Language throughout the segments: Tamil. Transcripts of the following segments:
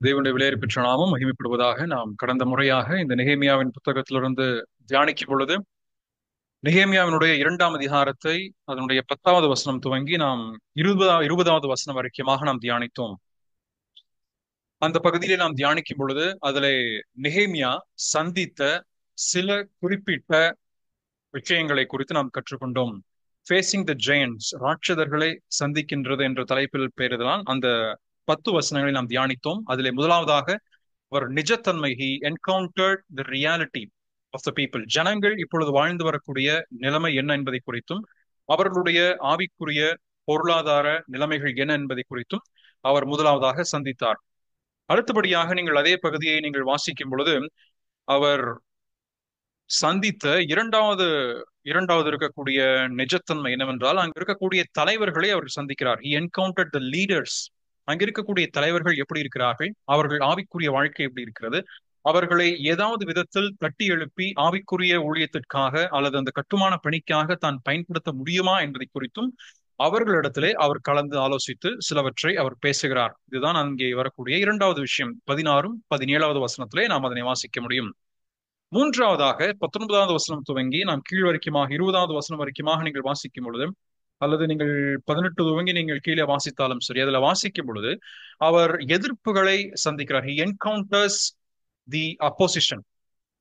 தேவனுடைய விலையேற பெற்ற நாமம் மகிமைப்படுவதாக. நாம் கடந்த முறையாக இந்த நெகேமியாவின் புத்தகத்திலிருந்து தியானிக்கும் பொழுது நெகேமியாவினுடைய 2ஆம் அதிகாரத்தை அதனுடைய 10வது வசனம் துவங்கி நாம் இருபதாவது வசனம் வரைக்குமாக நாம் தியானித்தோம். அந்த பகுதியிலே நாம் தியானிக்கும் பொழுது அதிலே நெகேமியா சந்தித்த சில குறிப்பிட்ட விஷயங்களை குறித்து நாம் கற்றுக்கொண்டோம். ஃபேசிங் த ஜெயண்ட்ஸ், ராட்சதர்களை சந்திக்கின்றது என்ற தலைப்பில் பெயரிடலாம் அந்த 10 வசனங்களை நாம் தியானித்தோம். அதிலே முதலாவதாக அவர் நிஜத்தன்மை, he encountered the reality of the people. ஜனங்கள் இப்பொழுது வாழ்ந்து வரக்கூடிய நிலைமை என்ன என்பதை குறித்தும் அவர்களுடைய ஆவிக்குரிய பொருளாதார நிலைமைகள் என்ன என்பதை குறித்தும் அவர் முதலாவதாக சந்தித்தார். அடுத்தபடியாக நீங்கள் அதே பகுதியை நீங்கள் வாசிக்கும் பொழுது அவர் சந்தித்த இரண்டாவது இருக்கக்கூடிய நிஜத்தன்மை என்னவென்றால் அங்க இருக்கக்கூடிய தலைவர்களை அவர் சந்திக்கிறார். he encountered the leaders. அங்க இருக்கக்கூடிய தலைவர்கள் எப்படி இருக்கிறார்கள், அவர்கள் ஆவிக்குரிய வாழ்க்கை எப்படி இருக்கிறது, அவர்களை ஏதாவது விதத்தில் தட்டி எழுப்பி ஆவிக்குரிய ஊழியத்திற்காக அல்லது அந்த கட்டுமான பணிக்காக தான் பயன்படுத்த முடியுமா என்பதை குறித்தும் அவர்களிடத்திலே அவர் கலந்து ஆலோசித்து சிலவற்றை அவர் பேசுகிறார். இதுதான் அங்கே வரக்கூடிய இரண்டாவது விஷயம். 16-17வது வசனத்திலே நாம் அதனை வாசிக்க முடியும். மூன்றாவதாக 19வது வசனம் துவங்கி நாம் கீழ் வரைக்குமாக 20வது வசனம் வரைக்குமாக நீங்கள் வாசிக்கும் பொழுது, அல்லது நீங்கள் 18 துவங்கி நீங்கள் கீழே வாசித்தாலும் சரி, அதுல வாசிக்கும் பொழுது அவர் எதிர்ப்புகளை சந்திக்கிறார். he encounters the opposition.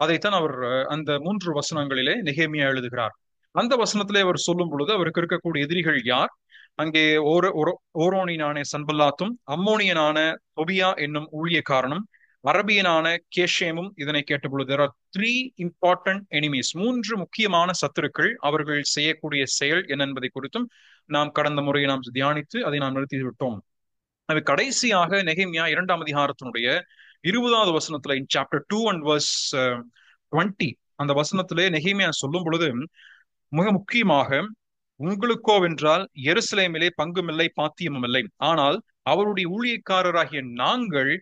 அதைத்தான் அவர் அந்த 3 வசனங்களிலே நெகேமியா எழுதுகிறார். அந்த வசனத்திலே அவர் சொல்லும் பொழுது அவருக்கு இருக்கக்கூடிய எதிரிகள் யார், அங்கே ஓரோனியனான சன்பல்லாத்தும் அம்மோனியனான தொபியா என்னும் ஊழியக்காரனும் அரபியனான கேஷேமும் இதனை கேட்ட பொழுது there are three important enemies. 3 முக்கியமான சத்துருக்கள். அவர்கள் செய்யக்கூடிய செயல் என்ன என்பதை குறித்தும் நாம் கடந்த முறையை நாம் தியானித்து அதை நாம் நிறுத்தி விட்டோம். அது கடைசியாக நெகேமியா 2ஆம் அதிகாரத்தினுடைய 20வது வசனத்துல in chapter 2 and verse 20 அந்த வசனத்திலே நெகேமியா சொல்லும் பொழுது மிக முக்கியமாக, உங்களுக்கோவென்றால் எருசலேமிலே பங்குமில்லை பாத்தியமும் இல்லை, ஆனால் அவருடைய ஊழியக்காரராகிய நாங்கள்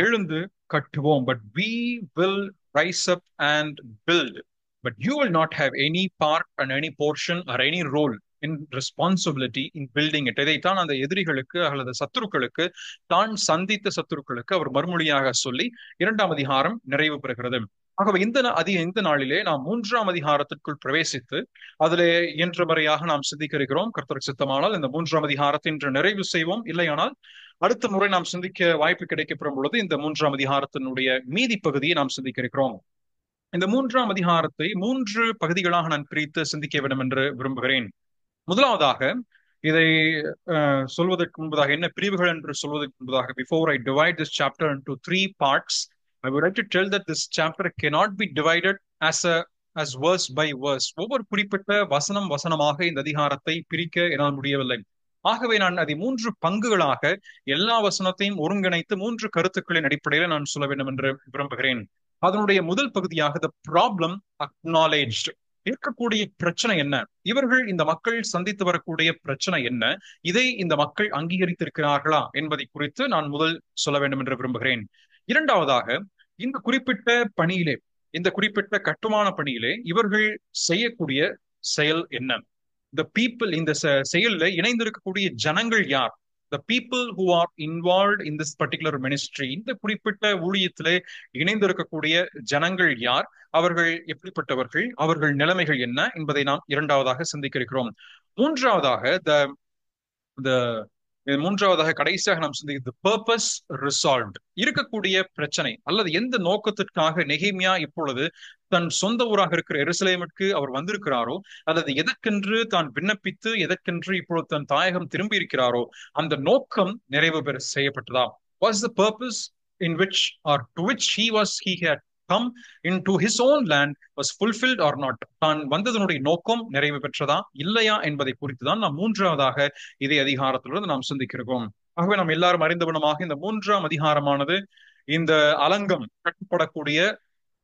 எழுந்து கட்டுவோம். But we will rise up and build, but you will not have any part and any portion or any role in responsibility in building it. இதைத்தான் அந்த எதிரிகளுக்கு அல்லது சத்துருக்களுக்கு, தான் சந்தித்த சத்துருக்களுக்கு அவர் மறுமொழியாக சொல்லி 2ஆம் அதிகாரம் நிறைவு பெறுகிறது. ஆகவே இந்த நாளிலே நாம் 3ஆம் அதிகாரத்திற்குள் பிரவேசித்து அதிலே இன்று வரையாக நாம் சிந்திக்க இருக்கிறோம். கர்த்தருக்கு சித்தமானால் இந்த 3ஆம் அதிகாரத்தை இன்று நிறைவு செய்வோம். இல்லையானால் அடுத்த முறை நாம் சிந்திக்க வாய்ப்பு கிடைக்கப்பெறும் பொழுது இந்த 3ஆம் அதிகாரத்தினுடைய மீதி பகுதியை நாம் சிந்திக்க இருக்கிறோம். இந்த 3ஆம் அதிகாரத்தை 3 பகுதிகளாக நான் பிரித்து சிந்திக்க வேண்டும் என்று விரும்புகிறேன். முதலாவதாக இதை சொல்வதற்கு முன்பதாக, என்ன பிரிவுகள் என்று சொல்வதற்கு முன்பதாக, before I divide this chapter into 3 parts, I would like to tell that this chapter cannot be divided as verse by verse. ஒவ்வொரு குறிப்பிட்ட வசனமாக இந்த அதிகாரத்தை பிரிக்க என்னால் முடியவில்லை. ஆகவே நான் அதை 3 பங்குகளாக எல்லா வசனத்தையும் ஒருங்கிணைத்து 3 கருத்துக்களின் அடிப்படையில் நான் சொல்ல வேண்டும் என்று விரும்புகிறேன். அதனுடைய முதல் பகுதியாக the problem acknowledged. இருக்கக்கூடிய பிரச்சனை என்ன, இவர்கள் இந்த மக்கள் சந்தித்து வரக்கூடிய பிரச்சனை என்ன, இதை இந்த மக்கள் அங்கீகரித்திருக்கிறார்களா என்பதை குறித்து நான் முதல் சொல்ல வேண்டும் என்று விரும்புகிறேன். இரண்டாவதாக, இந்த குறிப்பிட்ட பணியிலே, இந்த குறிப்பிட்ட கட்டுமான பணியிலே இவர்கள் செய்யக்கூடிய செயல் என்ன, the people, இந்த செயலில் இணைந்திருக்கக்கூடிய ஜனங்கள் யார், the people who are involved in this particular ministry, இந்த குறிப்பிட்ட ஊழியத்திலே இணைந்திருக்கக்கூடிய ஜனங்கள் யார், அவர்கள் எப்படிப்பட்டவர்கள், அவர்கள் நிலைமைகள் என்ன என்பதை நாம் இரண்டாவதாக சிந்திக்க இருக்கிறோம். மூன்றாவதாக கடைசியாக நாம் சிந்திக்கிறது purpose resolved. இருக்கக்கூடிய பிரச்சனை அல்லது எந்த நோக்கத்திற்காக நெகேமியா இப்பொழுது தன் சொந்த ஊராக இருக்கிற எருசலேமுக்கு அவர் வந்திருக்கிறாரோ, அல்லது எதற்கென்று தான் விண்ணப்பித்து எதற்கென்று இப்பொழுது தன் தாயகம் திரும்பி இருக்கிறாரோ அந்த நோக்கம் நிறைவு பெற செய்யப்பட்டதா? Was the purpose in which or to which he had come into his own land was fulfilled or not? தான் வந்ததனுடைய நோக்கம் நிறைவு பெற்றதா இல்லையா என்பதை குறித்துதான் நாம் மூன்றாவதாக இதே அதிகாரத்திலிருந்து நாம் சிந்திக்கிறோம். ஆகவே நாம் எல்லாரும் அறிந்தவனமாக இந்த 3ஆம் அதிகாரமானது இந்த அலங்கம் கட்டப்படக்கூடிய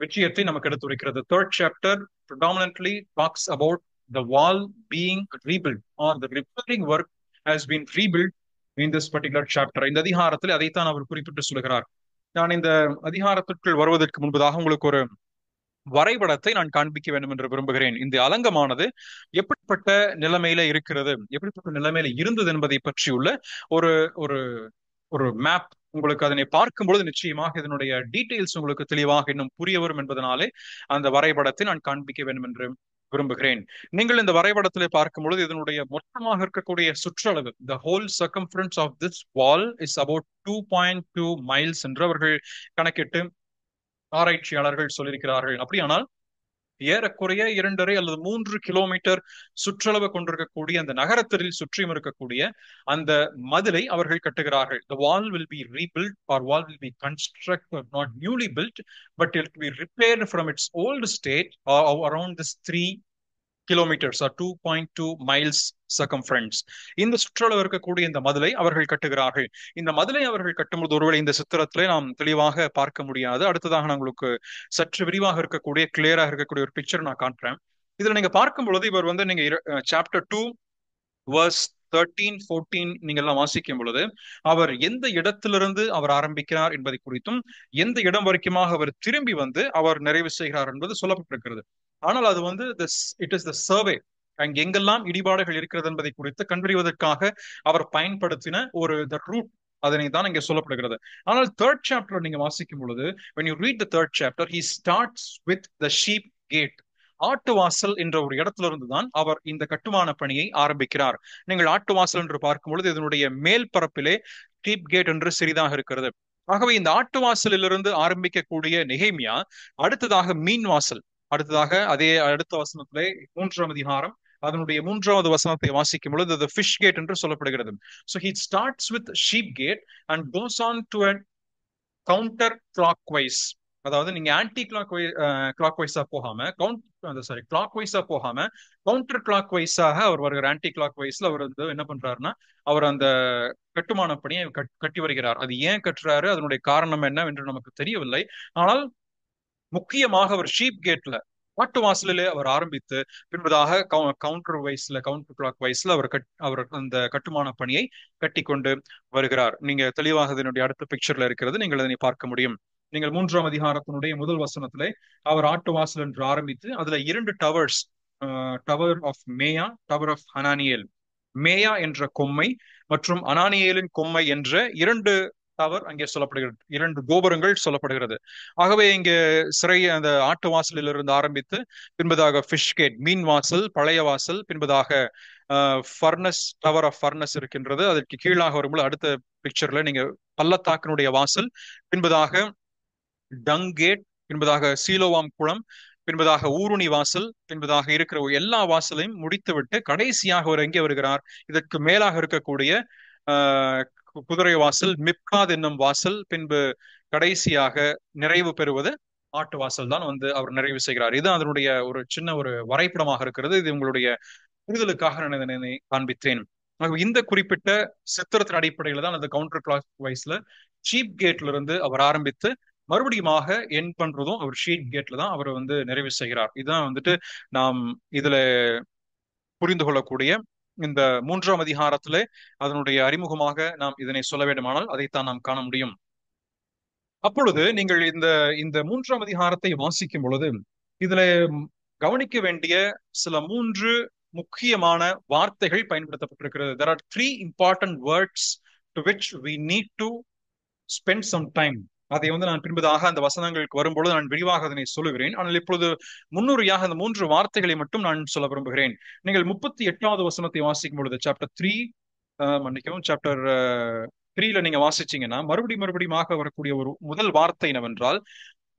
விஷயத்தை நமக்கு எடுத்துரைக்கிறது. Third chapter predominantly talks about the wall being rebuilt or the repairing work has been rebuilt in this particular chapter. இந்த அதிகாரத்தில் அதைத்தான் அவர் குறிப்பிட்டு சொல்கிறார். நான் இந்த அதிகாரத்திற்குள் வருவதற்கு முன்பதாக உங்களுக்கு ஒரு வரைபடத்தை நான் காண்பிக்க வேண்டும் என்று விரும்புகிறேன். இந்த அலங்கமானது எப்படிப்பட்ட நிலைமையில இருக்கிறது, எப்படிப்பட்ட நிலைமையில இருந்தது என்பதை பற்றியுள்ள ஒரு ஒரு ஒரு மேப் உங்களுக்கு அதனை பார்க்கும் பொழுது நிச்சயமாக இதனுடைய டீடைல்ஸ் உங்களுக்கு தெளிவாக இன்னும் புரிய வரும் என்பதனாலே அந்த வரைபடத்தை நான் காண்பிக்க வேண்டும் என்று விரும்புகிறேன். நீங்கள் இந்த வரைபடத்திலே பார்க்கும் பொழுது இதனுடைய மொத்தமாக இருக்கக்கூடிய சுற்றளவு, the whole circumference of this wall is about 2.2 miles என்று அவர்கள் கணக்கிட்டு ஆராய்ச்சியாளர்கள் சொல்லியிருக்கிறார்கள். அப்படியானால் ஏறக்குறைய 2.5 அல்லது 3 கிலோமீட்டர் சுற்றளவு கொண்டிருக்கக்கூடிய அந்த நகரத்தில் சுற்றியும் இருக்கக்கூடிய அந்த மதிலை அவர்கள் கட்டுகிறார்கள். The wall will be rebuilt or wall will be constructed, not newly built, but it will be repaired from its old state around this 3 kilometers or 2.2 miles circumference. இந்த சுற்றளவு இருக்கக்கூடிய இந்த மதிலை அவர்கள் கட்டுகிறார்கள். இந்த மதிலை அவர்கள் கட்டும்போது ஒருவேளை இந்த சித்திரத்திலே நாம் தெளிவாக பார்க்க முடியாது. அடுத்ததாக நான் உங்களுக்கு சற்று விரிவாக இருக்கக்கூடிய கிளியராக இருக்கக்கூடிய ஒரு பிக்சர் நான் காட்டுறேன். இதுல நீங்க பார்க்கும் பொழுது இவர் வந்து நீங்க சாப்டர் 2 verse 13, 14 நீங்க எல்லாம் வாசிக்கும் பொழுது அவர் எந்த இடத்திலிருந்து அவர் ஆரம்பிக்கிறார் என்பதை குறித்தும் எந்த இடம் வரைக்குமாக அவர் திரும்பி வந்து அவர் நிறைவு செய்கிறார் என்பது சொல்லப்பட்டிருக்கிறது. ஆனால் அது வந்து இட் இஸ் த சர்வே, அங்க எங்கெல்லாம் இடிபாடுகள் இருக்கிறது என்பதை குறித்து கண்டறிவதற்காக அவர் பயன்படுத்தின ஒரு த ரூட், அதனை தான் இங்கே சொல்லப்படுகிறது. ஆனால் தேர்ட் சாப்டர் நீங்க வாசிக்கும் பொழுது when you read the third chapter he starts with the sheep gate. ஆட்டு வாசல் என்ற ஒரு இடத்திலிருந்து தான் அவர் இந்த கட்டுமான பணியை ஆரம்பிக்கிறார். நீங்கள் ஆட்டு வாசல் என்று பார்க்கும் பொழுது இதனுடைய மேல் பரப்பிலே ஷீப் கேட் என்று சிறிதாக இருக்கிறது. ஆகவே இந்த ஆட்டு வாசலிலிருந்து ஆரம்பிக்கக்கூடிய நெகேமியா அடுத்ததாக மீன் வாசல், அடுத்ததாக அதே அடுத்த வசனத்திலே 3ஆம் அதிகாரம் அதனுடைய 3வது வசனத்தை வாசிக்கும் பொழுது the fish gate என்று சொல்லப்படுகிறது. So he starts with sheep gate and goes on to a counter clockwise. அதாவது நீங்க ஆன்டி கிளாக் வைஸா போகாம கிளாக் வைஸா போகாம கவுண்டர் கிளாக் வைஸாக அவர் வருகிற ஆன்டி கிளாக் வைஸ்ல அவர் வந்து என்ன பண்றாருன்னா அவர் அந்த கட்டுமான பணியை கட்டி வருகிறார். அது ஏன் கட்டுறாரு, அதனுடைய காரணம் என்ன என்று நமக்கு தெரியவில்லை. ஆனால் முக்கியமாக அவர் ஷீப் கேட்ல ஆட்டு வாசலிலே அவர் ஆரம்பித்து பின்பதாக கவுண்டர் கிளாக் வைஸ்ல அவர் அந்த கட்டுமான பணியை கட்டி கொண்டு வருகிறார். நீங்க தெளிவாக இதனுடைய அடுத்த பிக்சர்ல இருக்கிறது, நீங்கள் அதனை பார்க்க முடியும். நீங்கள் 3ஆம் அதிகாரத்தினுடைய முதல் வசனத்திலே அவர் ஆட்டு வாசல் என்று ஆரம்பித்து அதுல 2 towers, tower of Meah, tower of Hananeel, Meah என்ற கொம்மை மற்றும் அனானியேலின் கொம்மை என்ற 2 டவர் அங்கே சொல்லப்படுகிறது, 2 கோபுரங்கள் சொல்லப்படுகிறது. ஆகவே இங்கே அந்த ஆட்டு வாசலில் இருந்து ஆரம்பித்து பின்பதாக ஃபிஷ் கேட் மீன் வாசல், பழைய வாசல், பின்பதாக ஃபர்னஸ், டவர் ஆஃப் ஃபர்னஸ் இருக்கின்றது. அதற்கு கீழாக வரும்போது அடுத்த பிக்சர்ல நீங்க பள்ளத்தாக்கினுடைய வாசல், பின்பதாக டங் கேட், பின்பதாக சீலோவாம் குளம், பின்பதாக ஊருணி வாசல், பின்பதாக இருக்கிற எல்லா வாசலையும் முடித்துவிட்டு கடைசியாக அவர் எங்கே வருகிறார், இதற்கு மேலாக இருக்கக்கூடிய குதிரை வாசல், மிப்காத் என்னும் வாசல், பின்பு கடைசியாக நிறைவு பெறுவது ஆட்டு வாசல் தான் வந்து அவர் நிறைவு செய்கிறார். இது அதனுடைய ஒரு சின்ன ஒரு வரைபடமாக இருக்கிறது. இது உங்களுடைய புரிதலுக்காக நான் இதனை காண்பித்தேன். இந்த குறிப்பிட்ட சித்திரத்தின் அடிப்படையில தான் அந்த கவுண்டர் கிளாக் வைஸ்ல சீப் கேட்ல இருந்து அவர் ஆரம்பித்து மறுபடியுமாக என் பண்றதும் அவர் ஷீட் கேட்ல தான் அவர் வந்து நிறைவு செய்கிறார். இதுதான் வந்துட்டு நாம் இதுல புரிந்து கொள்ளக்கூடிய இந்த 3ஆம் அதிகாரத்திலே அதனுடைய அறிமுகமாக நாம் இதனை சொல்ல வேண்டுமானால் அதைத்தான் நாம் காண முடியும். அப்பொழுது நீங்கள் இந்த 3ஆம் அதிகாரத்தை வாசிக்கும் பொழுது இதுல கவனிக்க வேண்டிய சில 3 முக்கியமான வார்த்தைகள் பயன்படுத்தப்பட்டிருக்கிறது. There are 3 important words to which we need to spend some time. அதை வந்து நான் பின்பதாக அந்த வசனங்களுக்கு வரும்பொழுது நான் விரிவாக அதனை சொல்லுகிறேன். ஆனால் இப்பொழுது முன்னுரையாக அந்த 3 வார்த்தைகளை மட்டும் நான் சொல்ல விரும்புகிறேன். நீங்கள் 38வது வசனத்தை வாசிக்கும் பொழுது சாப்டர் 3ல நீங்க வாசிச்சீங்கன்னா மறுபடியுமாக வரக்கூடிய ஒரு முதல் வார்த்தை என்னவென்றால்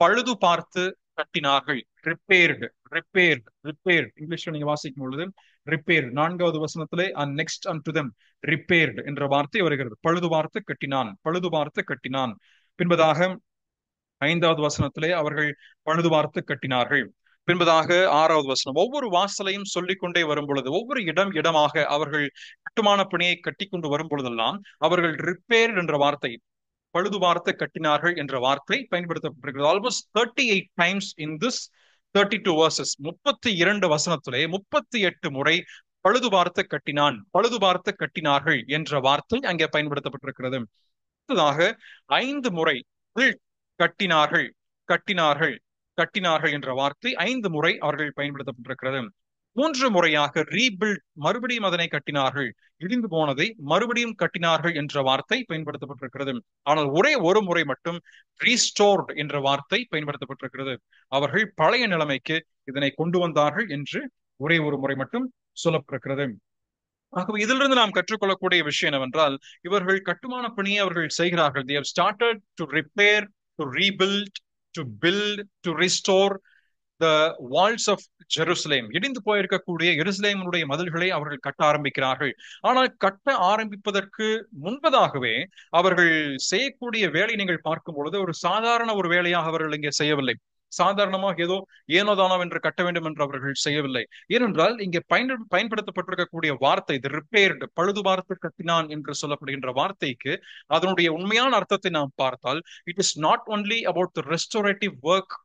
பழுது பார்த்து கட்டினார்கள். ரிப்பேர்டு இங்கிலீஷ்ல நீங்க வாசிக்கும் பொழுது ரிப்பேர்டு. 4வது வசனத்திலே நெக்ஸ்ட் அன்டு தெம் ரிப்பேர்டு என்ற வார்த்தை வருகிறது. பழுது பார்த்து கட்டினான். பின்பதாக 5வது வசனத்திலே அவர்கள் பழுது பார்த்து கட்டினார்கள். பின்பதாக 6வது வசனம் ஒவ்வொரு வாசலையும் சொல்லிக் கொண்டே வரும் பொழுது ஒவ்வொரு இடமாக அவர்கள் கட்டுமான பணியை கட்டி கொண்டு வரும் பொழுதெல்லாம் அவர்கள் ரிப்பேர் என்ற வார்த்தை, பழுது பார்த்து கட்டினார்கள் என்ற வார்த்தை பயன்படுத்தப்பட்டிருக்கிறது. Almost 38 times in this 32 verses. 32 வசனத்திலே 38 முறை பழுது பார்த்து கட்டினார்கள் என்ற வார்த்தை அங்கே பயன்படுத்தப்பட்டிருக்கிறது. அடுத்ததாக 5 முறை கட்டினார்கள் என்ற வார்த்தை 5 முறை அவர்கள் பயன்படுத்தப்பட்டிருக்கிறது. 3 முறையாக ரீபில்ட், மறுபடியும் அதனை கட்டினார்கள். இடிந்து போனதை மறுபடியும் கட்டினார்கள் என்ற வார்த்தை பயன்படுத்தப்பட்டிருக்கிறது. ஆனால் ஒரே ஒரு முறை மட்டும் ரீஸ்டோர்ட் என்ற வார்த்தை பயன்படுத்தப்பட்டிருக்கிறது. அவர்கள் பழைய நிலைமைக்கு இதனை கொண்டு வந்தார்கள் என்று ஒரே ஒரு முறை மட்டும் சொல்லப்பட்டிருக்கிறது. ஆகவே இதிலிருந்து நாம் கற்றுக்கொள்ளக்கூடிய விஷயம் என்னவென்றால், இவர்கள் கட்டுமான பணியை அவர்கள் செய்கிறார்கள். They have started to repair, to rebuild, to build, to restore the walls of Jerusalem. இடிந்து போயிருக்கக்கூடிய எருசலேமுடைய மதில்களை அவர்கள் கட்ட ஆரம்பிக்கிறார்கள். ஆனால் கட்ட ஆரம்பிப்பதற்கு முன்பதாகவே அவர்கள் செய்யக்கூடிய வேலை நீங்கள் பார்க்கும் பொழுது ஒரு சாதாரண ஒரு வேலையாக அவர்கள் இங்கே செய்யவில்லை. சாதாரணமாக ஏதோ ஏனோதானோ என்று கட்ட வேண்டும் என்று அவர்கள் செய்யவில்லை. ஏனென்றால் இங்கே பயன்படுத்தப்பட்டிருக்கக்கூடிய வார்த்தை தி ரிப்பேர்டு, பழுது பார்த்து கட்டினான் என்று சொல்லப்படுகின்ற வார்த்தைக்கு அதனுடைய உண்மையான அர்த்தத்தை நாம் பார்த்தால், it is not only about the restorative work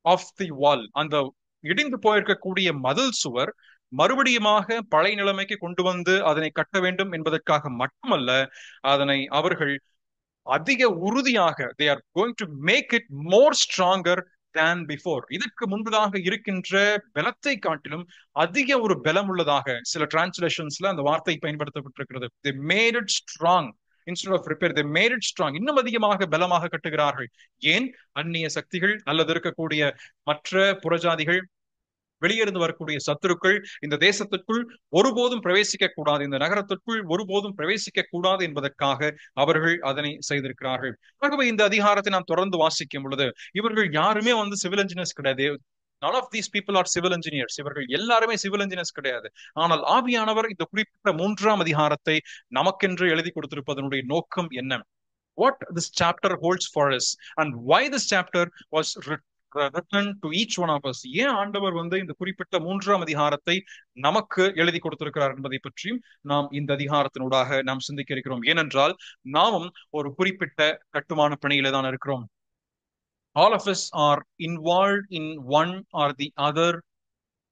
of the wall. அந்த இடிந்து போயிருக்கக்கூடிய மதில் சுவர் மறுபடியுமாக பழைய நிலைமைக்கு கொண்டு வந்து அதனை கட்ட வேண்டும் என்பதற்காக மட்டுமல்ல, அதனை அவர்கள் அதிக உறுதியாக they are going to make it more stronger than before. இதற்கு முன்பதாக இருக்கின்ற பலத்தை காட்டிலும் அதிக ஒரு பலம் உள்ளதாக சில டிரான்ஸ்லேஷன்ஸ்ல அந்த வார்த்தை பயன்படுத்தப்பட்டிருக்கிறது. they made it strong instead of repair, they made it strong. இன்னும் அதிகமாக பலமாக கட்டுகிறார்கள். ஏன்? அந்நிய சக்திகள் அல்லது இருக்கக்கூடிய மற்ற புறஜாதிகள், வெளியிருந்து வரக்கூடிய சத்துருக்கள் இந்த தேசத்திற்குள் ஒருபோதும் பிரவேசிக்க கூடாது, இந்த நகரத்திற்குள் ஒருபோதும் பிரவேசிக்க கூடாது என்பதற்காக அவர்கள் அதனை செய்திருக்கிறார்கள். ஆகவே இந்த அதிகாரத்தை நாம் தொடர்ந்து வாசிக்கும் பொழுது இவர்கள் யாருமே சிவில் இன்ஜினியர்ஸ் கிடையாது. none of these people are civil engineers. இவர்கள் எல்லாருமே சிவில் இன்ஜினியர்ஸ் கிடையாது. ஆனால் ஆவியானவர் இந்த குறிப்பிட்ட 3ஆம் அதிகாரத்தை நமக்கென்று எழுதி கொடுத்திருப்பதனுடைய நோக்கம் என்ன? What this chapter holds for us and why this chapter was written to each one of us. ஏன் ஆண்டவர் இந்த குறிப்பிட்ட 3ஆம் அதிகாரத்தை நமக்கு எழுதி கொடுத்திருக்கிறார் என்பதை பற்றியும் நாம் இந்த அதிகாரத்தினூடாக நாம் சிந்திக்க இருக்கிறோம். ஏனென்றால் நாமும் ஒரு குறிப்பிட்ட கட்டுமான பணியில தான் இருக்கிறோம். All of us are involved in one or the other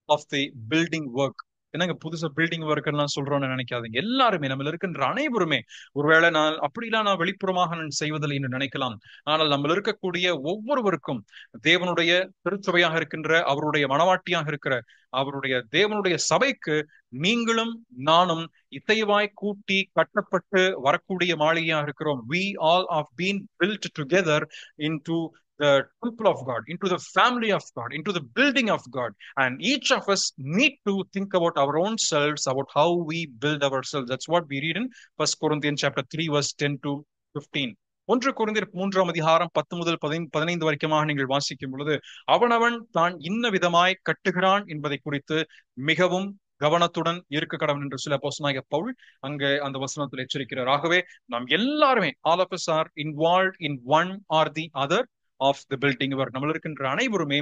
of the building work. என்னங்க புதுசா பில்டிங் ஒர்க் எல்லாம் சொல்றோம்னு நினைக்காதீங்க. எல்லாருமே நம்மள இருக்கின்ற அனைவருமே, ஒருவேளை நான் வெளிப்புறமாக நான் செய்வதில்லை என்று நினைக்கலாம், ஆனால் நம்ம இருக்கக்கூடிய ஒவ்வொருவருக்கும் தேவனுடைய திருச்சபையாக இருக்கின்ற, அவருடைய மனவாட்டியாக இருக்கிற அவருடைய தேவனுடைய சபைக்கு நீங்களும் நானும் இசைவாய் கூட்டி கட்டப்பட்டு வரக்கூடிய மாளிகையாக இருக்கிறோம். We all have been built together into the temple of God, into the family of God, into the building of God. And each of us need to think about our own selves, about how we build ourselves. That's what we read in 1 Corinthians chapter 3 verse 10 to 15. 1 கொரிந்தியர் 3ஆம் அதிகாரம் 10 முதல் 15 வரைக்குமாக நீங்கள் வாசிக்கும் பொழுது அவனவன் தான் இன்ன விதமாய் கட்டுகிறான் என்பதை குறித்து மிகவும் கவனத்துடன் இருக்க கடவுள் என்று சில அப்போஸ்தலனாகிய பவுல் அங்கே அந்த வசனத்தில் எச்சரிக்கிறார். ஆகவே நாம் எல்லாருமே all of us are involved in one or the other of the building work. நம்ம இருக்கின்ற அனைவருமே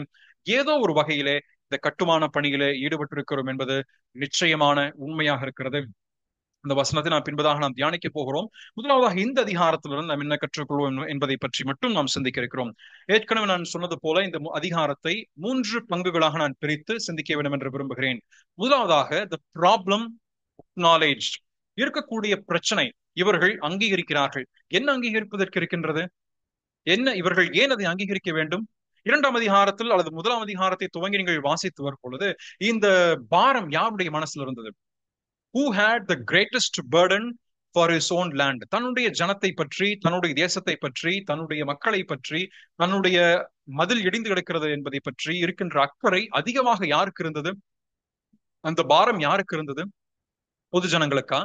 ஏதோ ஒரு வகையிலே இந்த கட்டுமான பணியிலே ஈடுபட்டிருக்கிறோம் என்பது நிச்சயமான உண்மையாக இருக்கிறது. இந்த வசனத்தை நாம் பின்பதாக நாம் தியானிக்க போகிறோம். முதலாவதாக இந்த அதிகாரத்திலிருந்து நாம் என்ன கற்றுக்கொள்வோம் என்பதை பற்றி மட்டும் நாம் சிந்திக்க இருக்கிறோம். ஏற்கனவே நான் சொன்னது போல இந்த அதிகாரத்தை 3 பங்குகளாக நான் பிரித்து சிந்திக்க வேண்டும் என்று விரும்புகிறேன். முதலாவதாக the problem acknowledged, இருக்கக்கூடிய பிரச்சனை இவர்கள் அங்கீகரிக்கிறார்கள். என்ன அங்கீகரிப்பதற்கு இருக்கின்றது? என்ன இவர்கள் ஏன் அதை அங்கீகரிக்க வேண்டும்? 2ஆம் அதிகாரத்தில் அல்லது 1ஆம் அதிகாரத்தை துவங்கி நீங்கள் வாசித்து வரும் பொழுது இந்த பாரம் யாருடைய மனசுல இருந்தது? Who had the greatest burden for his own land? தன்னுடைய ஜனத்தை பற்றி, தன்னுடைய தேசத்தை பற்றி, தன்னுடைய மக்களை பற்றி, தன்னுடைய மதில் இடிந்து கிடக்கிறது என்பதை பற்றி இருக்கின்ற அக்கறை அதிகமாக யாருக்கு இருந்தது? அந்த பாரம் யாருக்கு இருந்தது? பொது ஜனங்களுக்கா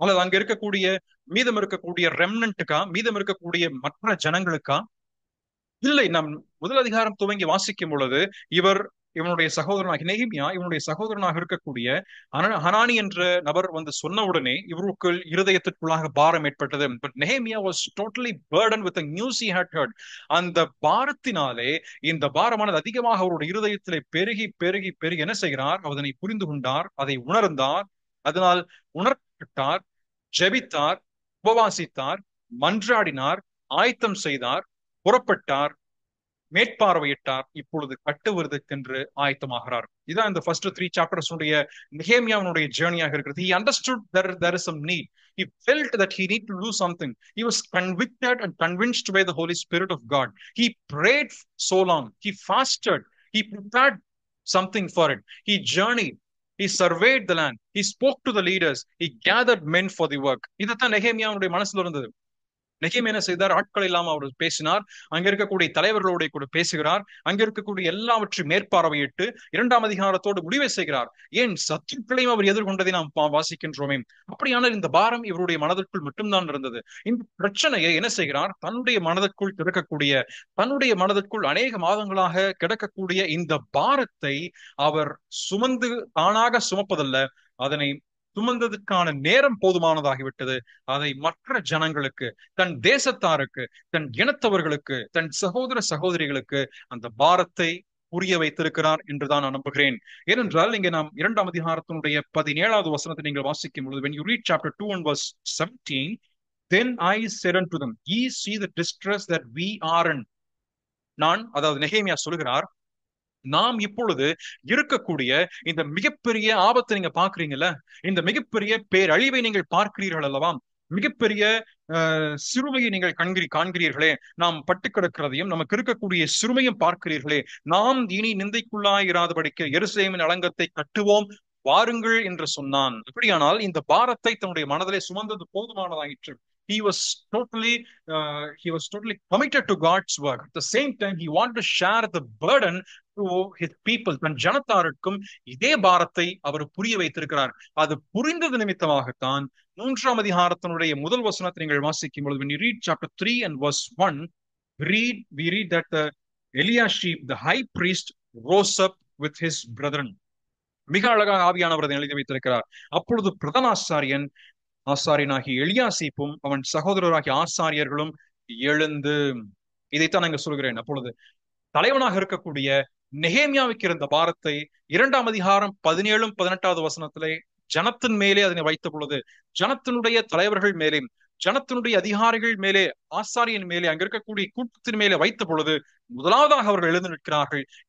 அல்லது அங்க இருக்கக்கூடிய மீதம் இருக்கக்கூடிய ரெம்னன்ட்டுக்கா, மீதம் இருக்கக்கூடிய மற்ற ஜனங்களுக்கா? இல்லை. நம் முதல் அதிகாரம் துவங்கி வாசிக்கும் பொழுது இவனுடைய சகோதரனாக நெகேமியா, இவனுடைய சகோதரனாக இருக்கக்கூடிய ஹனானி என்ற நபர் சொன்ன உடனே இவருக்கு இருதயத்திற்குள்ளாக பாரம் ஏற்பட்டது. But Nehemiah was totally burdened with the news he had heard. அந்த பாரத்தினாலே இந்த பாரமானது அதிகமாக அவருடைய இருதயத்திலே பெருகி பெருகி பெருகி என்ன செய்கிறார்? அதனை புரிந்து கொண்டார், அதை உணர்ந்தார். அதனால் உணர்த்தார், ஜெபித்தார், உபவாசித்தார், மன்றாடினார், ஆயத்தம் செய்தார், புறப்பட்டார், மேற்பார்வையிட்டார். இப்பொழுது கட்டுவதற்கென்று ஆயத்தமாகிறார். இதான் இந்த first 3 chapters உடைய நெகேமியாவினுடைய ஜேர்னியாக இருக்கிறது. He understood there is some need. He felt that he need to do something. He was convicted and convinced by the Holy Spirit of God. He prayed so long. He fasted. He prepared something for it. He journeyed. He surveyed the land. He spoke to the leaders. He gathered men for the work. இதுதான் நெகேமியாவுடைய மனசுல இருந்தது. நெகேமியா என்ன செய்தார்? ஆட்கள் இல்லாம அவர் பேசினார். அங்க இருக்கக்கூடிய தலைவர்களோட கூட பேசுகிறார். அங்க இருக்கக்கூடிய எல்லாவற்றையும் மேற்பார்வையிட்டு 2ஆம் அதிகாரத்தோடு முடிவை செய்கிறார். ஏன் சத்துருக்களையும் அவர் எதிர்கொண்டதை நாம் வாசிக்கின்றோமே. அப்படியானால் இந்த பாரம் இவருடைய மனதிற்குள் மட்டும்தான் இருந்தது. இந்த பிரச்சனையை என்ன செய்கிறார்? தன்னுடைய மனதிற்குள் கிடக்கக்கூடிய, தன்னுடைய மனதிற்குள் அநேக மாதங்களாக கிடக்கக்கூடிய இந்த பாரத்தை அவர் சுமந்து தானாக சுமப்பதல்ல, அதனை சுமந்ததற்கான நேரம் போதுமானதாகிவிட்டது. அதை மற்ற ஜனங்களுக்கு, தன் தேசத்தாருக்கு, தன் இனத்தவர்களுக்கு, தன் சகோதர சகோதரிகளுக்கு அந்த பாரத்தை புரிய வைத்திருக்கிறார் என்றுதான் நான் நம்புகிறேன். ஏனென்றால் இங்கே நாம் 2ஆம் அதிகாரத்தினுடைய 17வது வசனத்தை நீங்கள் வாசிக்கும் பொழுது, when you read chapter 2 and verse 17, then I said unto them, ye see the distress that we are in. அதாவது நெகேமியா சொல்லுகிறார், நாம் இப்பொழுது இருக்கக்கூடிய இந்த மிகப்பெரிய ஆபத்தை நீங்க பாக்குறீங்கல்ல, இந்த மிகப்பெரிய பேரழிவை நீங்கள் பார்க்கிறீர்கள் அல்லவா, மிகப்பெரிய சிறுமையை நீங்கள் காண்கிறீர்களே, நாம் பட்டு கிடக்கிறதையும் நமக்கு இருக்கக்கூடிய சிறுமையும் பார்க்கிறீர்களே, நாம் இனி நிந்தைக்குள்ளாயிராதபடிக்கு எருசலேமின் அலங்கத்தை கட்டுவோம் வாருங்கள் என்று சொன்னான். அப்படியானால் இந்த பாரத்தை தன்னுடைய மனதிலே சுமந்தது போதுமானதாயிற்று. He was totally committed to God's work. At the same time, he wanted to share the burden to his people. தன் ஜனத்தாருக்கும் இதே பாரத்தை அவர் புரிய வைத்திருக்கிறார். அது புரிந்தது நிமித்தமாகத்தான் 3ஆம் அதிகாரத்தினுடைய முதல் வசனத்தை நீங்கள் வாசிக்கும் பொழுது, when you read chapter 3 and verse 1, we read that Eliashib, the high priest, rose up with his brethren. மிக அழகாக ஆவியானவர் எழுதி வைத்திருக்கிறார். அப்பொழுது பிரதான ஆசாரியனாகிய எலியாசிப்பும் அவன் சகோதரராகிய ஆசாரியர்களும் எழுந்து, இதைத்தான் நாங்க சொல்கிறேன். அப்பொழுது தலைவனாக இருக்கக்கூடிய நெகேமியாவுக்கு இருந்த பாரத்தை 2ஆம் அதிகாரம் 17 18வது வசனத்திலே ஜனத்தின் மேலே அதனை வைத்த பொழுது, ஜனத்தினுடைய தலைவர்கள் மேலே, ஜனத்தினுடைய அதிகாரிகள் மேலே, ஆசாரியன் மேலே, அங்க இருக்கக்கூடிய கூட்டத்தின் மேலே வைத்த பொழுது, முதலாவதாக அவர்கள்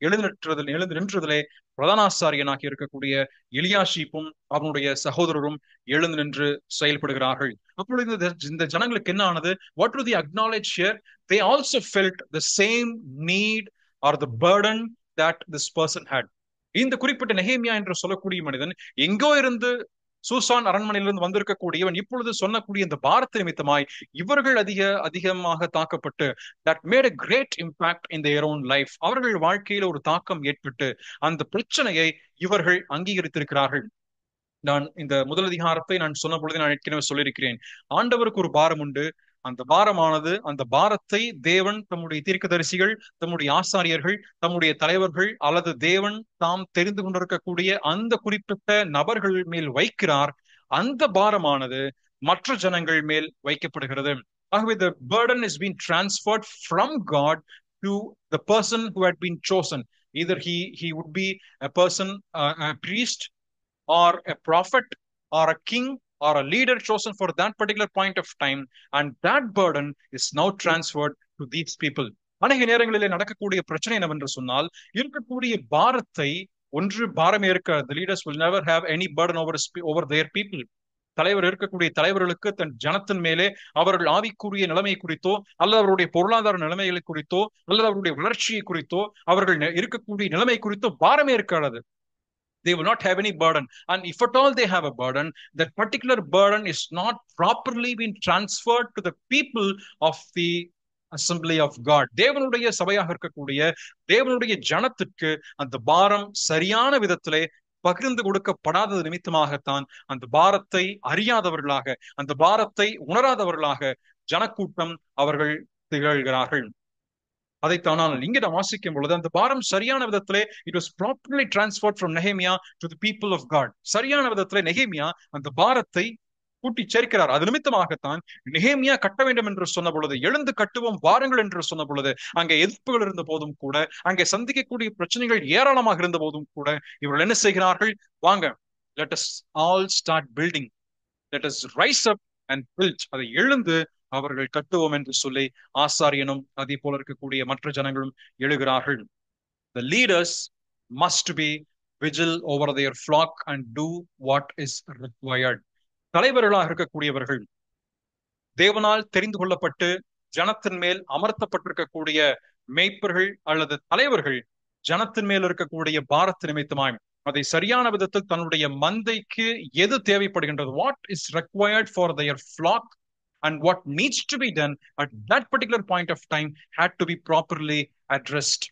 எழுந்து நின்றதிலே பிரதான ஆசாரியனாக இருக்கக்கூடிய எலியாஷிப்பும் அவனுடைய சகோதரரும் எழுந்து நின்று செயல்படுகிறார்கள். அப்பொழுது இந்த ஜனங்களுக்கு என்ன ஆனது? What do they acknowledge here? They also felt the same need or the burden that this person had. இந்த குறிப்பிட்ட நெகேமியா என்று சொல்லக்கூடிய மனிதன் எங்கோ இருந்து, சூசான் அரண்மனையிலிருந்து வந்திருக்கக்கூடியவன், இப்பொழுது சொன்னக்கூடிய இந்த பாரத நிமித்தமாய் இவர்கள் அதிகமாக தாக்கப்பட்டு, that made a great impact in their own life. அவர்கள் வாழ்க்கையில ஒரு தாக்கம் ஏற்பட்டு அந்த பிரச்சனையை இவர்கள் அங்கீகரித்திருக்கிறார்கள். நான் இந்த முதல் அதிகாரத்தை நான் சொன்ன பொழுது நான் ஏற்கனவே சொல்லியிருக்கிறேன், ஆண்டவருக்கு ஒரு பாரம் உண்டு. அந்த பாரமானது, அந்த பாரத்தை தேவன் தம்முடைய தீர்க்கதரிசிகள், தம்முடைய ஆசாரியர்கள், தம்முடைய தலைவர்கள் அல்லது தேவன் தாம் தெரிந்து கொண்டிருக்கக்கூடிய அந்த குறிப்பிட்ட நபர்கள் மேல் வைக்கிறார். அந்த பாரமானது மற்ற ஜனங்கள் மேல் வைக்கப்படுகிறது. ஆகவே the burden is being transferred from God to the person who had been chosen. Either he would be a person, a priest or a prophet or a king or a leader chosen for that particular point of time, and that burden is now transferred to these people. அநேக நேரங்களிலே நடக்கக்கூடிய பிரச்சனை என்னவென்று சொன்னால், இருக்கக்கூடிய பாரத்தை ஒன்று பாரமே இருக்க, the leaders will never have any burden over their people. இருக்கக்கூடிய தலைவர்களுக்கு தன் ஜனத்தின் மேலே அவர்கள் ஆவிக்குரிய நிலைமை குறித்தோ அல்லது அவருடைய பொருளாதார நிலைமைகளை குறித்தோ அல்லது அவருடைய வளர்ச்சியை குறித்தோ அவர்கள் இருக்கக்கூடிய நிலைமை குறித்தோ பாரமே இருக்காது. They will not have any burden. And if at all they have a burden, that particular burden is not properly been transferred to the people of the assembly of God. தேவனுடைய சபையாக இருக்கக்கூடிய தேவனுடைய ஜனத்திற்கு அந்த பாரம் சரியான விதத்திலே பகிர்ந்து கொடுக்கப்படாதது நிமித்தமாகத்தான் அந்த பாரத்தை அறியாதவர்களாக, அந்த பாரத்தை உணராதவர்களாக ஜனக்கூட்டம் அவர்கள் திகழ்கிறார்கள். அதைத்தான் நான் இங்கே நாம் வாசிக்கும் பொழுது, அந்த பாரம் சரியான விதத்திலே it was properly transferred from Nehemiah to the people of God. சரியான விதத்திலே நெகேமியா அந்த பாரத்தை கூட்டி சேர்க்கிறார். அது நிமித்தமாகத்தான் நெகேமியா கட்ட வேண்டும் என்று சொன்ன பொழுது, எழுந்து கட்டுவோம் வாருங்கள் என்று சொன்ன பொழுது, அங்கே எதிர்ப்புகள் இருந்த போதும் கூட, அங்கே சந்திக்கக்கூடிய பிரச்சனைகள் ஏராளமாக இருந்த போதும் கூட, இவர்கள் என்ன செய்கிறார்கள்? வாங்க, let us all start building, let us rise up and build. அதை எழுந்து அவர்கள் கட்டுவோம் என்று சொல்லி ஆசாரியனும் அதே போல இருக்கக்கூடிய மற்ற ஜனங்களும் எழுகிறார்கள். The leaders must be vigil over their flock and do what is required. தலைவர்களாக இருக்கக்கூடியவர்கள், தேவனால் தெரிந்து கொள்ளப்பட்டு ஜனத்தின் மேல் அமர்த்தப்பட்டிருக்கக்கூடிய மேய்ப்பர்கள் அல்லது தலைவர்கள், ஜனத்தின் மேல் இருக்கக்கூடிய பாரத்து நிமித்தமாய் அதை சரியான விதத்தில் தன்னுடைய மந்தைக்கு எது தேவைப்படுகின்றது, what is required for their flock and what needs to be done at that particular point of time had to be properly addressed.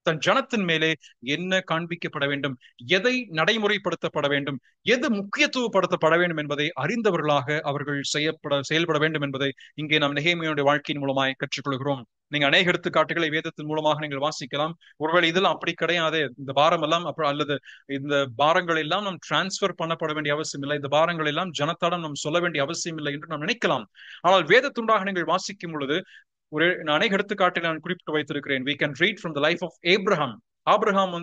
தன் ஜனத்தின் மேலே என்ன காண்பிக்கப்பட வேண்டும், எதை நடைமுறைப்படுத்தப்பட வேண்டும், எது முக்கியத்துவப்படுத்தப்பட வேண்டும் என்பதை அறிந்தவர்களாக அவர்கள் செயல்பட வேண்டும் என்பதை இங்கே நாம் நெகேமியாவுடைய வாழ்க்கையின் மூலமாய் கற்றுக்கொள்கிறோம். நீங்க அநேக எடுத்துக்காட்டுகளை வேதத்தின் மூலமாக நீங்கள் வாசிக்கலாம். ஒருவேளை இதெல்லாம் அப்படி கிடையாது, இந்த பாரம் எல்லாம் அல்லது இந்த பாரங்கள் எல்லாம் நாம் டிரான்ஸ்பர் பண்ணப்பட வேண்டிய அவசியம் இல்லை, இந்த பாரங்கள் எல்லாம் ஜனத்தாடம் நாம் சொல்ல வேண்டிய அவசியம் இல்லை என்று நாம் நினைக்கலாம். ஆனால் வேதத்துண்டாக நீங்கள் வாசிக்கும் பொழுது ஒரு அநேக எடுத்துக்காட்டில் நான் குறிப்பிட்டு வைத்திருக்கிறேன். we can read from the life of Abraham. Abraham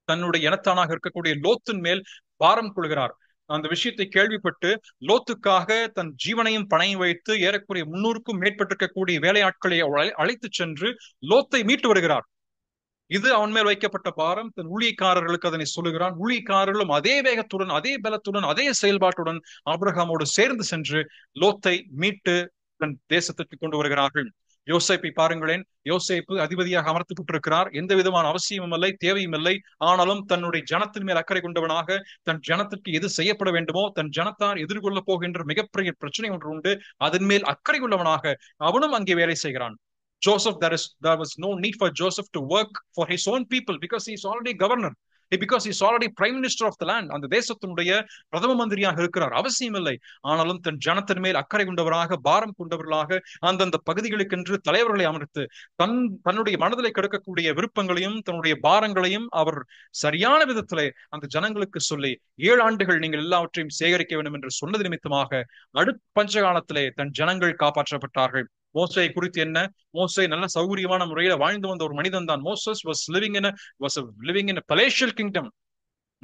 தன்னுடைய இனத்தானாக இருக்கக்கூடிய லோத்தின் மேல் பாரம் கொள்கிறார். அந்த விஷயத்தை கேள்விப்பட்டு லோத்துக்காக தன் ஜீவனையும் பணையும் வைத்து ஏறக்குறைய 300க்கும் மேற்பட்டிருக்கக்கூடிய வேலையாட்களை அழைத்து சென்று லோத்தை மீட்டு வருகிறார். இது அவன் மேல் வைக்கப்பட்ட பாரம். தன் ஊழியக்காரர்களுக்கு அதனை சொல்லுகிறான். ஊழியக்காரர்களும் அதே வேகத்துடன், அதே பலத்துடன், அதே செயல்பாட்டுடன் ஆபிரகாமோடு சேர்ந்து சென்று லோத்தை மீட்டு தன் தேசத்திற்கு கொண்டு வருகிறார்கள். யோசேப்பை பாருங்களேன். யோசேப்பு அதிபதியாக அமர்த்தப்பட்டிருக்கிறார். எந்த விதமான அவசியமும் இல்லை, தேவையும் இல்லை. ஆனாலும் தன்னுடைய ஜனத்தின் மேல் அக்கறை கொண்டவனாக, தன் ஜனத்திற்கு எது செய்யப்பட வேண்டுமோ, தன் ஜனத்தார் எதிர்கொள்ள போகின்ற மிகப்பெரிய பிரச்சனை ஒன்று உண்டு, அதன் மேல் அக்கறை உள்ளவனாக அவனும் அங்கே வேலை செய்கிறான். Joseph, there was no need for Joseph to work for his own people because he is already governor. Because he is already prime minister of the land. அந்த தேசத்தினுடைய பிரதம மந்திரியாக இருக்கிறார். அவசியம் இல்லை. ஆனாலும் தன் ஜனத்தின் மேல் அக்கறை கொண்டவராக, பாரம் கொண்டவர்களாக அந்தந்த பகுதிகளுக்கென்று தலைவர்களை அமர்த்து தன்னுடைய மனதிலே கிடக்கக்கூடிய விருப்பங்களையும் தன்னுடைய பாரங்களையும் அவர் சரியான விதத்திலே அந்த ஜனங்களுக்கு சொல்லி 7 ஆண்டுகள் நீங்கள் எல்லாவற்றையும் சேகரிக்க வேண்டும் என்று சொன்னது நிமித்தமாக அடுத்த பஞ்ச காலத்திலே தன் ஜனங்கள் காப்பாற்றப்பட்டார்கள். மோசே குறித்து என்ன? மோசே நல்ல சௌகரியமான முறையில வாழ்ந்து வந்த ஒரு மனிதன் தான். Moses was living in a palatial kingdom.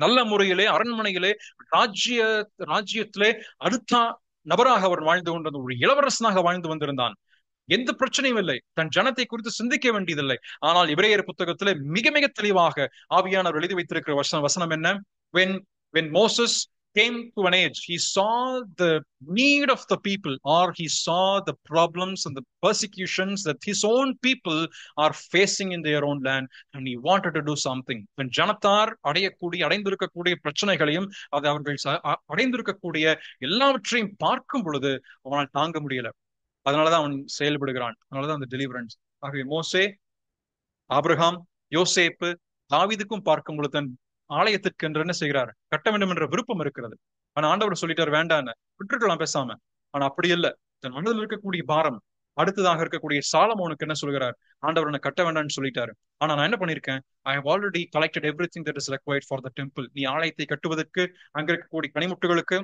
நல்ல முறையிலே அரண்மனையிலே ராஜ்யத்திலே அடுத்த நபராக அவர் வாழ்ந்து கொண்டிருந்த ஒரு இளவரசனாக வாழ்ந்து வந்திருந்தான். எந்த பிரச்சனையும் இல்லை. தன் ஜனத்தை குறித்து சிந்திக்க வேண்டியதில்லை. ஆனால் எபிரேயர் புத்தகத்திலே மிக மிக தெளிவாக ஆவியானவர் எழுதி வைத்திருக்கிற வசனம் என்ன? when Moses came to an age, he saw the need of the people, or he saw the problems and the persecutions that his own people are facing in their own land, and he wanted to do something. When ஜனத்தார் அடைந்திருக்கக்கூடிய பிரச்சனைகளையும் அது அவர்கள் அடைந்திருக்கக்கூடிய எல்லாவற்றையும் பார்க்கும் பொழுது அவனால் தாங்க முடியல. அதனாலதான் அவன் செயல்படுகிறான். அதனாலதான் அந்த டெலிவரன்ஸ். ஆகவே மோசே, ஆபிரகாம், யோசேப்பு, தாவீதுக்கும் பார்க்கும் பொழுது தன் ஆலயத்திற்கு என்று என்ன செய்கிறார்? கட்ட வேண்டும் என்ற விருப்பம் இருக்கிறது. ஆனா ஆண்டவர் சொல்லிட்டார், வேண்டான்னு விட்டுருக்கலாம் பேசாம. ஆனா அப்படி இல்லை. தன் மனதில் இருக்கக்கூடிய பாரம். அடுத்ததாக இருக்கக்கூடிய சாலமோனுக்கு என்ன சொல்கிறார்? ஆண்டவர் என்ன கட்ட வேண்டாம்னு சொல்லிட்டாரு. ஆனா நான் என்ன பண்ணிருக்கேன்? I have already collected everything that is required for the temple. நீ ஆலயத்தை கட்டுவதற்கு, அங்க இருக்கக்கூடிய கனிமுட்டுகளுக்கு,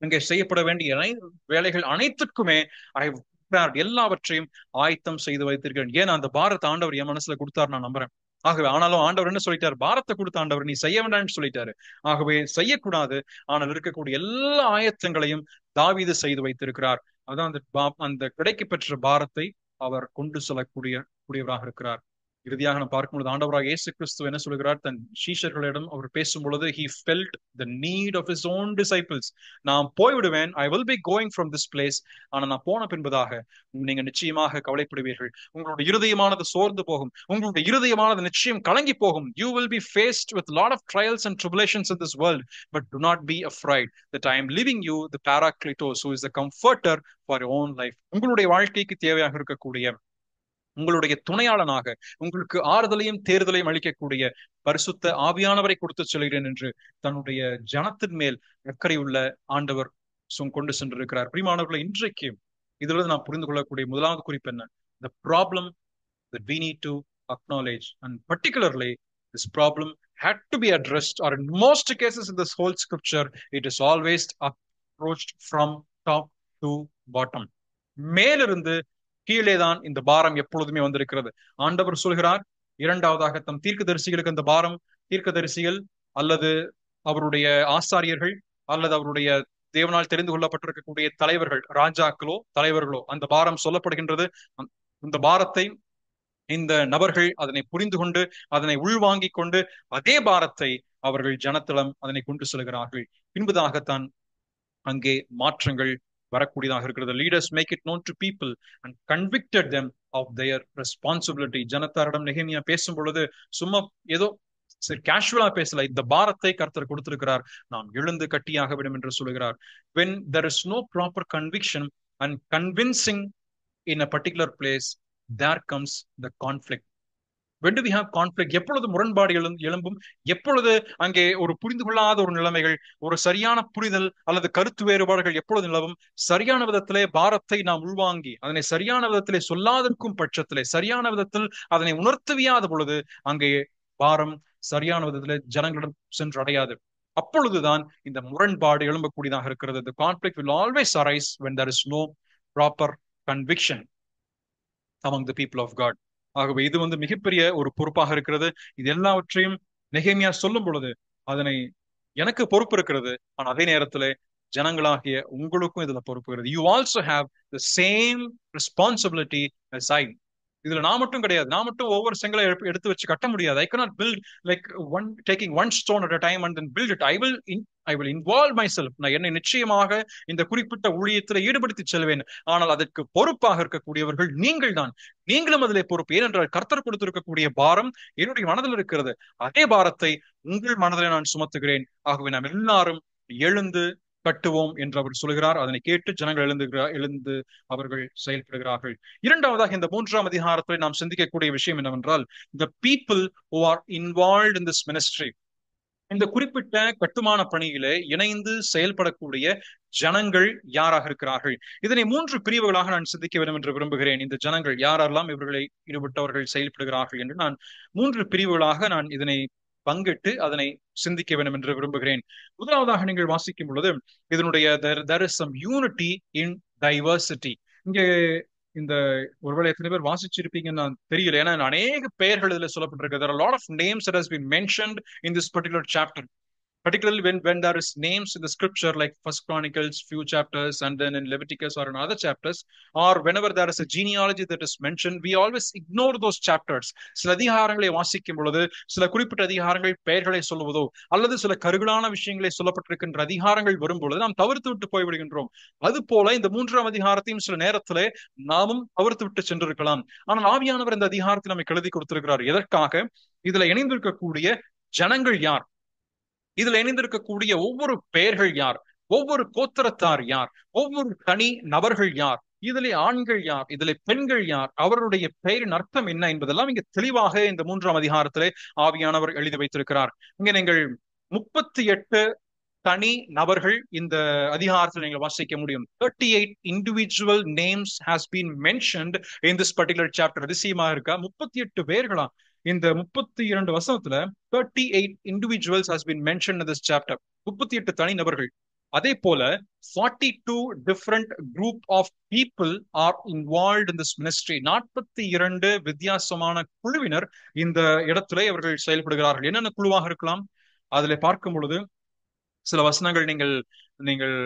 அங்கே செய்யப்பட வேண்டிய வேலைகள் அனைத்துக்குமே எல்லாவற்றையும் ஆயத்தம் செய்து வைத்திருக்கிறேன். ஏன்னா அந்த பாரத்தை ஆண்டவர் என் மனசுல கொடுத்தாரு, நான் நம்புறேன். ஆகவே ஆனாலும் ஆண்டவர் என்ன சொல்லிட்டாரு? பாரத்தை கொடுத்த ஆண்டவர் நீ செய்ய வேண்டாம்னு சொல்லிட்டாரு. ஆகவே செய்யக்கூடாது. ஆனால் இருக்கக்கூடிய எல்லா ஆயத்தங்களையும் தாவீது செய்து வைத்திருக்கிறார். அதான் அந்த கிடைக்க பெற்ற பாரத்தை அவர் கொண்டு செல்லக்கூடியவராக இருக்கிறார். இறுதியாக நாம் பார்க்கும்பொழுது ஆண்டவராக இயேசு கிறிஸ்து என்ன சொல்கிறார்? தன் சீஷர்களிடம் அவர் பேசும் பொழுது he felt the need of his own disciples. நான் போய்விடுவேன், I will be going from this place. ஆனா நான் போன பின்பதாக நீங்க நிச்சயமாக கவலைப்படுவீர்கள். உங்களுடைய இருதயமானது சோர்ந்து போகும். உங்களுடைய இருதயமானது நிச்சயம் கலங்கி போகும். You will be faced with a lot of trials and tribulations in this world, but do not be afraid that I am leaving you the Paracletos, who is the comforter for your own life. உங்களுடைய வாழ்க்கைக்கு தேவையாக இருக்கக்கூடிய, உங்களுடைய துணையாளனாக, உங்களுக்கு ஆறுதலையும் தேர்தலையும் அளிக்கக்கூடிய பரிசுத்த ஆவியானவரை கொடுத்து சொல்கிறேன் என்று தன்னுடைய ஜனத்தின் மேல் அக்கறை உள்ள ஆண்டவர் கொண்டு சென்றிருக்கிறார். பிரியமானவர்களை, இன்றைக்கு இதிலிருந்து நாம் புரிந்து கொள்ளக்கூடிய முதலாவது குறிப்பு என்ன? The problem that we need to acknowledge, and particularly this problem had to be addressed, or in most cases in this whole scripture, it is always approached from top to bottom. மேலிருந்து கீழேதான் இந்த பாரம் எப்பொழுதுமே வந்திருக்கிறது. ஆண்டவர் சொல்கிறார், இரண்டாவதாக தம் தீர்க்கதரிசிகளுக்கு அந்த பாரம், தீர்க்கதரிசிகள் அல்லது அவருடைய ஆசாரியர்கள் அல்லது அவருடைய தேவனால் தெரிந்து கொள்ளப்பட்டிருக்கக்கூடிய தலைவர்கள், ராஜாக்களோ தலைவர்களோ, அந்த பாரம் சொல்லப்படுகின்றது. இந்த பாரத்தை இந்த நபர்கள் அதனை புரிந்து கொண்டு அதனை உள்வாங்கிக் கொண்டு அதே பாரத்தை அவர்கள் ஜனத்திடம் அதனை கொண்டு செல்கிறார்கள். பின்புதாகத்தான் அங்கே மாற்றங்கள் வரக்கூடியதாக இருக்கிறது. Leaders make it known to people and convicted them of their responsibility. ஜனத்தாரிடம் நெகேமியா பேசும் பொழுது சும்மா ஏதோ சரி, கேஷுவலா பேசல. இந்த பாரத்தை கர்த்தர் கொடுத்திருக்கிறார், நாம் எழுந்து கட்டியாக வேண்டும் என்று சொல்லுகிறார். when there is no proper conviction and convincing in a particular place, there comes the conflict. when do we have conflict? எப்பொழுது முரண்பாடு எழும்பும்? எப்பொழுது அங்கே ஒரு புரிந்து கொள்ளாத ஒரு நிலைமைகள், ஒரு சரியான புரிதல் அல்லது கருத்து வேறுபாடுகள் எப்பொழுது நிலவும்? சரியான விதத்திலே பாரத்தை நாம் உள்வாங்கி அதனை சரியான விதத்திலே சொல்லாதிருக்கும் பட்சத்திலே, சரியான விதத்தில் அதனை உணர்த்துவியாத பொழுது, அங்கே பாரம் சரியான விதத்திலே ஜனங்களிடம் சென்றடையாது. அப்பொழுதுதான் இந்த முரண்பாடு எழும்பக்கூடியதாக இருக்கிறது. The conflict will always arise when there is no proper conviction among the people of God. ஆகவே இது மிகப்பெரிய ஒரு பொறுப்பாக இருக்கிறது. இது எல்லாவற்றையும் நெகேமியா சொல்லும் பொழுது அதனை எனக்கு பொறுப்பு இருக்கிறது, ஆனால் அதே நேரத்தில் ஜனங்களாகிய உங்களுக்கும் இதுல பொறுப்பு இருக்கிறது. You also have the same responsibility as I. இதுல நான் மட்டும் கிடையாது, நான் மட்டும் ஒவ்வொரு செங்கலை எடுத்து வச்சு கட்ட முடியாது. I cannot build like one taking one stone at a time and then build it. I will involve myself. நான் என்னை நிச்சயமாக இந்த குறிப்பிட்ட ஊழியத்தில் ஈடுபடுத்தி செல்வேன். ஆனால் அதற்கு பொறுப்பாக இருக்கக்கூடியவர்கள் நீங்கள் தான். நீங்களும் அதிலே பொறுப்பு. ஏனென்றால் கர்த்தர் கொடுத்திருக்கக்கூடிய பாரம் என்னுடைய மனதில் இருக்கிறது. அதே பாரத்தை உங்கள் மனதில் நான் சுமத்துகிறேன். ஆகவே நாம் எல்லாரும் எழுந்து கட்டுவோம் என்று அவர் சொல்கிறார். அதனை கேட்டு ஜனங்கள் எழுந்து அவர்கள் செயல்படுகிறார்கள். இரண்டாவதாக, இந்த 3ஆம் அதிகாரத்தில் நாம் சிந்திக்கக்கூடிய விஷயம் என்னவென்றால், the people who are involved in this ministry, இந்த குறிப்பிட்ட கட்டுமான பணியிலே இணைந்து செயல்படக்கூடிய ஜனங்கள் யாராக இருக்கிறார்கள்? இதனை 3 பிரிவுகளாக நான் சிந்திக்க வேண்டும் என்று விரும்புகிறேன். இந்த ஜனங்கள் யாரெல்லாம் இவர்களை ஈடுபட்டவர்கள் செயல்படுகிறார்கள் என்று நான் 3 பிரிவுகளாக நான் இதனை பங்கிட்டு அதனை சிந்திக்க வேண்டும் என்று விரும்புகிறேன். முதலாவதாக நீங்கள் வாசிக்கும் பொழுது இதனுடைய there is some unity in diversity. இங்கே இந்த ஒருவேளை எத்தனை பேர் வாசிச்சிருப்பீங்கன்னு நான் தெரியல, ஏன்னா அநேக பெயர்கள் இதுல சொல்லப்பட்டிருக்கு. There are a lot of names that has been mentioned in this particular chapter. Particularly when there is names in the scripture like First Chronicles, few chapters, and then in Leviticus or in other chapters, or whenever there is a genealogy that is mentioned, we always ignore those chapters. சில அதிகாரங்களை வாசிக்கும் பொழுது சில குறிப்பிட்ட அதிகாரங்கள் பெயர்களை சொல்லுவதோ அல்லது சில கருகலான விஷயங்களை சொல்லப்பட்டிருக்கின்ற அதிகாரங்கள் வரும் பொழுது நாம் தவிர்த்து விட்டு போய்விடுகின்றோம். அது போல இந்த 3ஆம் அதிகாரத்தையும் சில நேரத்திலே நாமும் தவிர்த்து விட்டு சென்றிருக்கலாம். ஆனால் ஆவியானவர் இந்த அதிகாரத்தை நமக்கு எழுதி கொடுத்திருக்கிறார். எதற்காக? இதுல இணைந்திருக்கக்கூடிய ஜனங்கள் யார், இதுல இணைந்திருக்கக்கூடிய ஒவ்வொரு பெயர்கள் யார், ஒவ்வொரு கோத்திரத்தார் யார், ஒவ்வொரு தனி நபர்கள் யார், இதிலே ஆண்கள் யார், இதிலே பெண்கள் யார், அவருடைய பெயரின் அர்த்தம் என்ன என்பதெல்லாம் இங்க தெளிவாக இந்த 3ஆம் அதிகாரத்திலே ஆவியானவர் எழுதி வைத்திருக்கிறார். இங்க நீங்கள் 38 தனி நபர்கள் இந்த அதிகாரத்தில் நீங்கள் வாசிக்க முடியும். 38 individual names has been mentioned in this particular chapter. அதிசயமா இருக்கா? 38 பேர்களா இந்த 32 வசனத்துல 38 individuals has been mentioned in this chapter. 38 தனி நபர்கள். அதே போல 42 different group of people are involved in this ministry. 42 வித்தியாசமான குழுவினர் இந்த இடத்துல இவர்கள் செயல்படுகிறார்கள். என்னென்ன குழுவாக இருக்கலாம்? அதுல பார்க்கும் பொழுது சில வசனங்கள் நீங்கள் நீங்கள்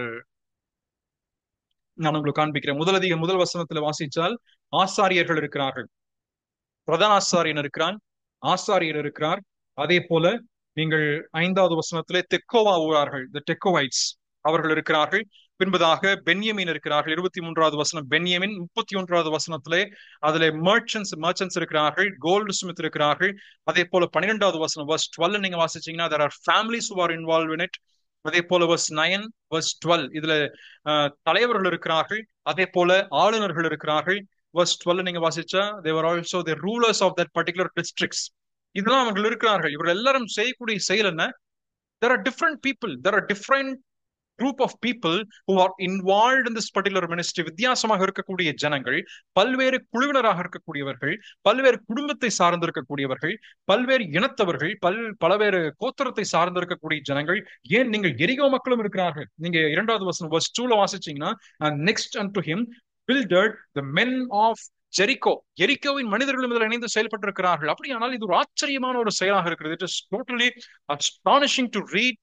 நான் உங்களுக்கு காண்பிக்கிறேன். முதல் வசனத்துல வாசிச்சால் ஆசாரியர்கள் இருக்கிறார்கள், பிரதான ஆசாரியன் இருக்கிறான், ஆசாரியர் இருக்கிறார். அதே போல நீங்கள் 5வது வசனத்திலே தெக்கோவா ஊரார்கள், the Tekoites, அவர்கள் இருக்கிறார்கள். பின்பதாக பென்யமின் இருக்கிறார்கள். 23வது வசனம் பென்யமின். 31வது வசனத்திலே அதுல மர்ச்சன்ட்ஸ் இருக்கிறார்கள், கோல்டு ஸ்மித் இருக்கிறார்கள். அதே போல 12வது வசனம் verse 12 நீங்க வாசிச்சீங்கன்னா there are families who are involved in it. அதே போல verse 9 verse 12 இதுல தலைவர்கள் இருக்கிறார்கள், அதே போல ஆளுநர்கள் இருக்கிறார்கள். verse 12 நீங்க வாசிச்சா they were also the rulers of that particular districts. இதெல்லாம் அவர்கள் இருக்கிறார்கள். இவர்கள் எல்லாரும் செய்யக்கூடிய செயல் என்ன? There are different people, there are different group of people who are involved in this particular ministry. வித்தியாசமாக இருக்கக்கூடிய ஜனங்கள், பல்வேறு குழுவினராக இருக்கக்கூடியவர்கள், பல்வேறு குடும்பத்தை சார்ந்திருக்கக்கூடியவர்கள், பல்வேறு இனத்தவர்கள், பலவேறு கோத்திரத்தை சார்ந்திருக்கக்கூடிய ஜனங்கள். ஏன் நீங்கள் எரிகோ மக்களும் இருக்கிறார்கள். நீங்க 2வது வசனம் verse 2ல வாசிச்சீங்கன்னா next unto him builded the men of Jericho, எரிகோவின் மனிதர்களும் இதில் இணைந்து செயல்பட்டிருக்கிறார்கள். அப்படியானால் இது ஒரு ஆச்சரியமான ஒரு செயலாக இருக்கிறது. It is totally astonishing to read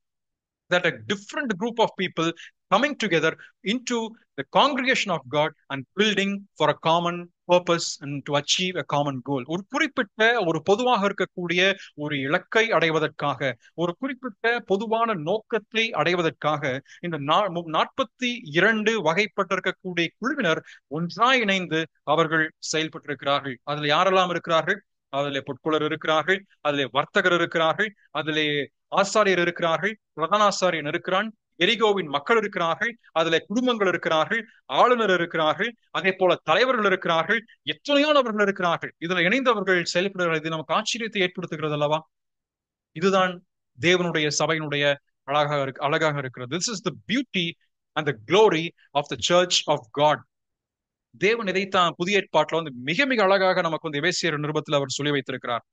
that a different group of people coming together into the congregation of God and building for a common purpose and to achieve a common goal. ஒரு குறிப்பிட்ட ஒரு பொதுவாக இருக்கக்கூடிய ஒரு இலக்கை அடைவதற்காக, ஒரு குறிப்பிட்ட பொதுவான நோக்கத்தை அடைவதற்காக இந்த 42 வகைப்பட்டிருக்கக்கூடிய குழுவினர் ஒன்றாய் இணைந்து அவர்கள் செயல்பட்டிருக்கிறார்கள். அதுல யாரெல்லாம் இருக்கிறார்கள்? அதிலே பொற்குலர் இருக்கிறார்கள், அதிலே வர்த்தகர் இருக்கிறார்கள், அதிலே ஆசாரியர் இருக்கிறார்கள், பிரதான ஆசாரியன் இருக்கிறான், எரிகோவின் மக்கள் இருக்கிறார்கள், அதிலே குடும்பங்கள் இருக்கிறார்கள், ஆளுநர் இருக்கிறார்கள், அதே போல தலைவர்கள் இருக்கிறார்கள், எத்தனையோ நபர்கள் இருக்கிறார்கள். இதுல இணைந்தவர்கள் செயல்படுகிறது. இது நமக்கு ஆச்சரியத்தை ஏற்படுத்துகிறது அல்லவா? இதுதான் தேவனுடைய சபையினுடைய அழகாக இருக்கிறது. This is the beauty and the glory of the church of God. தேவன் இதைத்தான் புதிய ஏற்பாட்டில் வந்து மிக மிக அழகாக நமக்கு வந்து எபேசியர் நிருபத்தில் அவர் சொல்லி வைத்திருக்கிறார்.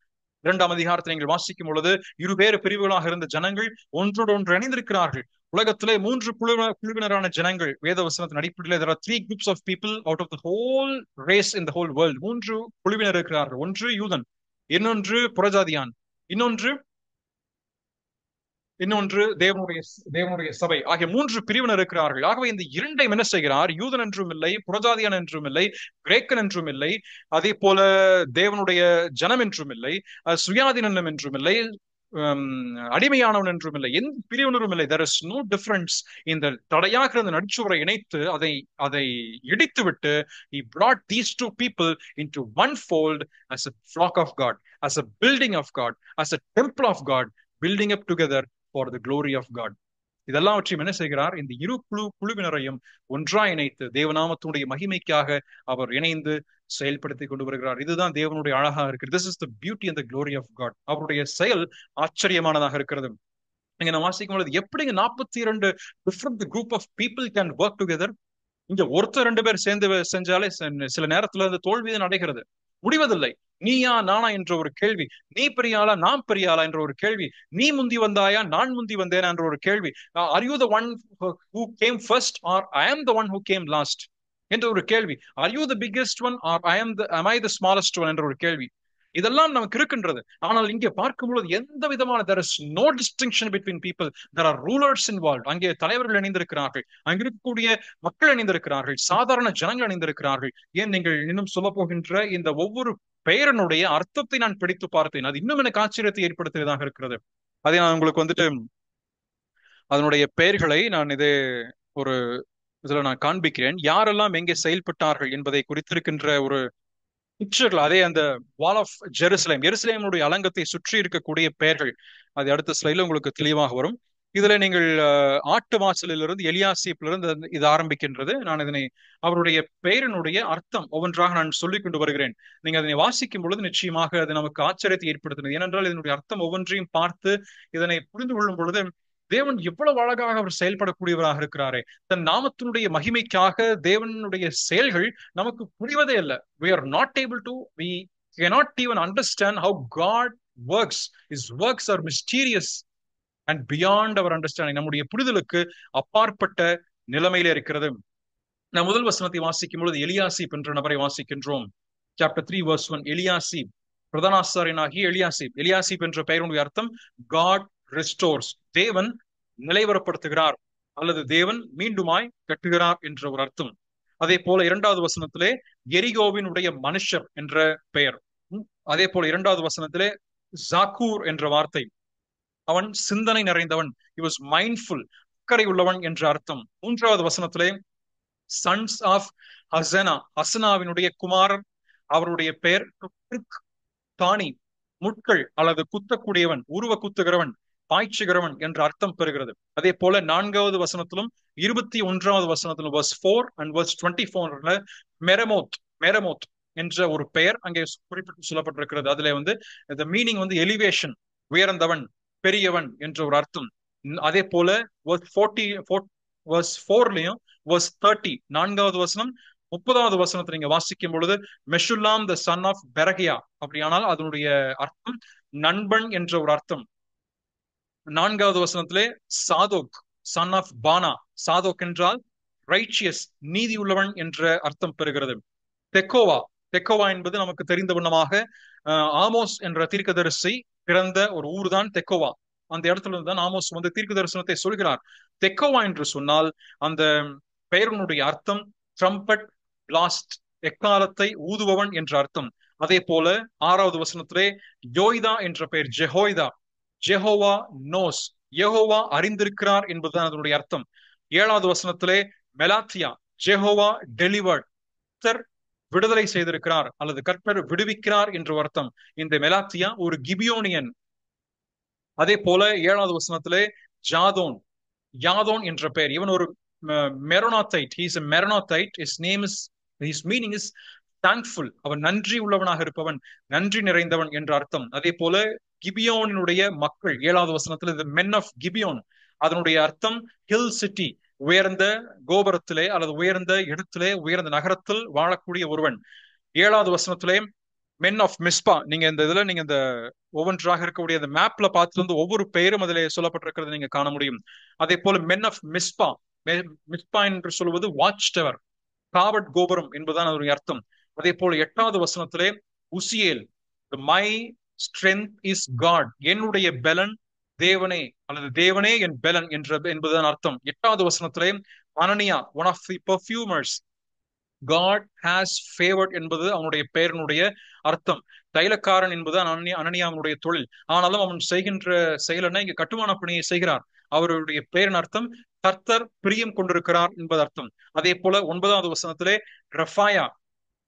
2ஆம் அதிகாரத்தை நீங்கள் வாசிக்கும் பொழுது இருவேறு பிரிவுகளாக இருந்த ஜனங்கள் ஒன்றோடு ஒன்று இணைந்திருக்கிறார்கள். உலகத்திலே 3 குழுவினரான ஜனங்கள் வேதவசனத்தின் அடிப்படையில் there are 3 groups of people out of the whole race in the whole world. 3 குழுவினர் இருக்கிறார்கள். ஒன்று யூதன், இன்னொன்று புறஜாதியான், இன்னொன்று தேவனுடைய சபை ஆகிய 3 பிரிவினர் இருக்கிறார்கள். ஆகவே இந்த இரண்டையும் என்ன செய்கிறார்? யூதன் என்றும் இல்லை, புறஜாதியான் என்றும் இல்லை, கிரேக்கன் என்றும் இல்லை, அதே போல தேவனுடைய ஜனம் என்றும் இல்லை, சுயாதீனம் என்றும் இல்லை, அடிமையானவன் என்றும் இல்லை, எந்த பிரிவினரும் இல்லை. there is no difference. இந்த தடையாக இருந்த நடுச்சுவரை இணைத்து அதை இடித்து விட்டு he brought these 2 people into one fold as a flock of God, as a building of God, as a temple of God, building up together for the glory of God. இதெல்லாவற்றையும் என்ன செய்கிறார்? இந்த இரு குழுவினரையும் ஒன்றாய் இணைத்து தேவநாமத்துடைய மகிமைக்காக அவர் இணைந்து செயல்படுத்தி கொண்டு வருகிறார். இதுதான் தேவனுடைய அழகாக இருக்கிறது. This is the beauty and the glory of God. அவருடைய செயல் ஆச்சரியமானதாக இருக்கிறது. நீங்க நான் வாசிக்கும் பொழுது எப்படிங்க 42 different group of people can work together? இங்க ஒருத்தர் 2 பேர் சேர்ந்து செஞ்சாலே சில நேரத்துல அந்த தோல்வியை அடைகிறது, முடிவதில்லை. நீயா நானா என்ற ஒரு கேள்வி, நீ பெரியாளா நான் பெரியாளா என்ற ஒரு கேள்வி, நீ முந்தி வந்தாயா நான் முந்தி வந்தேனா என்ற ஒரு கேள்வி, are you the one who came first or I am the one who came last என்ற ஒரு கேள்வி, are you the biggest one or am I the smallest one என்ற ஒரு கேள்வி. இதெல்லாம் நமக்கு இருக்கின்றது. ஆனால் இங்கே பார்க்கும்பொழுது எந்த விதமான there is no distinction between people. There are rulers involved. அங்கே தலைவர்கள் இணைந்திருக்கிறார்கள், அங்கே இருக்கக்கூடிய மக்கள் இணைந்திருக்கிறார்கள், சாதாரண ஜனங்கள் இணைந்திருக்கிறார்கள். ஏன் நீங்கள் இன்னும் சொல்ல போகின்ற இந்த ஒவ்வொரு பெயரனுடைய அர்த்தத்தை நான் பிடித்து பார்த்தேன். அது இன்னும் எனக்கு ஆச்சரியத்தை ஏற்படுத்தியதாக இருக்கிறது. அதை நான் உங்களுக்கு வந்துட்டு அதனுடைய பெயர்களை நான் ஒரு இதுல நான் காண்பிக்கிறேன். யாரெல்லாம் எங்கே செயல்பட்டார்கள் என்பதை குறித்திருக்கின்ற ஒரு பிக்சர்கள். அதே அந்த வால் ஆஃப் எருசலேமுடைய அலங்கத்தை சுற்றி இருக்கக்கூடிய பெயர்கள் அது அடுத்த ஸ்லைட்ல உங்களுக்கு தெளிவாக வரும். இதுல நீங்கள் ஆட்டு வாசலிலிருந்து எலியாசிப்பிலிருந்து இது ஆரம்பிக்கின்றது. நான் இதனை அவருடைய பெயரினுடைய அர்த்தம் ஒவ்வொன்றாக நான் சொல்லிக் கொண்டு வருகிறேன். நீங்க அதனை வாசிக்கும் பொழுது நிச்சயமாக அது நமக்கு ஆச்சரியத்தை ஏற்படுத்தினது. ஏனென்றால் இதனுடைய அர்த்தம் ஒவ்வொன்றையும் பார்த்து இதனை புரிந்து கொள்ளும் பொழுது தேவன் எவ்வளவு அழகாக அவர் செயல்படக்கூடியவராக இருக்கிறாரே. தன் நாமத்தினுடைய மகிமைக்காக தேவனுடைய செயல்கள் நமக்கு புரிவதே இல்லை. we cannot even understand how God works. His works are mysterious and beyond our understanding. நம்முடைய புரிதலுக்கு அப்பாற்பட்ட நிலைமையில இருக்கிறது. நான் முதல் வசனத்தை வாசிக்கும் பொழுது எலியாசிப் என்ற நபரை வாசிக்கின்றோம். Chapter 3 verse 1. எலியாசிப், பிரதானாசாரியனாகிய எலியாசிப் என்ற பெயருடைய அர்த்தம் God restores. தேவன் நிலைவரப்படுத்துகிறார் அல்லது தேவன் மீண்டுமாய் கட்டுகிறார் என்ற ஒரு அர்த்தம். அதே போல 2வது வசனத்திலே எரிகோவினுடைய மனுஷர் என்ற பெயர். அதே போல 2வது வசனத்திலே ஜாக்கூர் என்ற வார்த்தை, அவன் சிந்தனை நிறைந்தவன், he was mindful, அக்கறை உள்ளவன் என்ற அர்த்தம். 3வது வசனத்திலே சன்ஸ் ஆஃப் ஹசனாவினுடைய குமாரன், அவருடைய பெயர் தானி, முட்கள் அல்லது குத்தக்கூடியவன், உருவ குத்துகிறவன், பாய்ச்சுகிறவன் என்ற அர்த்தம் பெறுகிறது. அதே போல 4வது வசனத்திலும் 21வது வசனத்திலும் verse 4 and verse 24 மெரமோத் என்ற ஒரு பெயர் அங்கே குறிப்பிட்டு சொல்லப்பட்டிருக்கிறது. அதுல வந்து the meaning வந்து எலிவேஷன், உயர்ந்தவன், பெரியவன் என்ற ஒரு அர்த்தம். அதே போல verse 4லயும் verse 30 4வது வசனம் 30வது வசனத்தை நீங்க வாசிக்கும் பொழுது மெஷுல்லாம் the son of பெரகியா, அப்படியானால் அதனுடைய அர்த்தம் நண்பன் என்ற ஒரு அர்த்தம். 4வது வசனத்திலே Zadok, son of Baana, Zadok என்றால் ரைச்சியஸ், நீதி உள்ளவன் என்ற அர்த்தம் பெறுகிறது. தெக்கோவா என்பது நமக்கு தெரிந்த வண்ணமாக ஆமோஸ் என்ற தீர்க்கதரிசி பிறந்த ஒரு ஊர் தான் தெக்கோவா. அந்த இடத்துல இருந்து தான் ஆமோஸ் வந்து தீர்க்க தரிசனத்தை சொல்கிறார். தெக்கோவா என்று சொன்னால் அந்த பெயரினுடைய அர்த்தம் ட்ரம்பட் பிளாஸ்ட், எக்காலத்தை ஊதுபவன் என்ற அர்த்தம். அதே போல 6வது வசனத்திலே யோய்தா என்ற பெயர் ஜெஹோவா நோஸ், யெகோவா அறிந்திருக்கிறார் என்பதுதான் அதனுடைய அர்த்தம். 7வது வசனத்திலே மெலாத்தியா, ஜெஹோவா டெலிவர்ட், விடுதலை செய்திருக்கிறார் அல்லது கர்த்தர் விடுவிக்கிறார் என்று அர்த்தம். இந்த மெலாத்தியா ஒரு கிபியோனியன். அதே போல 7வது வசனத்திலே ஜாதோன், யாதோன் என்ற பெயர். இவன் ஒரு மெரோனாத்தைட். he is a மெரோனாத்தைட். his name is, his meaning is thankful. அவன் நன்றி உள்ளவனாக இருப்பவன், நன்றி நிறைந்தவன் என்ற அர்த்தம். அதே போல கிபியோனுடைய மக்கள் 7வது வசனத்தில் the men of கிபியோன், அதனுடைய அர்த்தம் ஹில் சிட்டி, உயர்ந்த கோபுரத்திலே அல்லது உயர்ந்த இடத்திலே உயர்ந்த நகரத்தில் வாழக்கூடிய ஒருவன். 7வது வசனத்திலே மென் ஆஃப் மிஸ்பா. நீங்க இந்த இதுல நீங்க இந்த ஒவ்வொன்றாக இருக்கக்கூடிய அந்த மேப்ல பார்த்து ஒவ்வொரு பெயரும் அதிலே சொல்லப்பட்டிருக்கிறது நீங்க காண முடியும். அதே போல மென் ஆஃப் மிஸ்பா, மிஸ்பா என்று சொல்வது வாட்ச் டவர், காவட் கோபுரம் என்பதுதான் அதனுடைய அர்த்தம். அதே போல 8வது வசனத்திலே Uzziel, my strength is God, என்னுடைய பெலன் தேவனே அல்லது தேவனே என் பெலன் என்பதுதான் அர்த்தம். 8வது வசனத்திலே Hananiah, one of the perfumers, God has favoured என்பது அவனுடைய பெயரினுடைய அர்த்தம். தைலக்காரன் என்பது அனனியாவுடைய தொழில். ஆனாலும் அவன் செய்கின்ற செயல் என்ன? இங்க கட்டுமான பணியை செய்கிறார். அவருடைய பெயரின் அர்த்தம் கர்த்தர் பிரியம் கொண்டிருக்கிறார் என்பது அர்த்தம். அதே போல 9வது வசனத்திலே ரஃபாயா,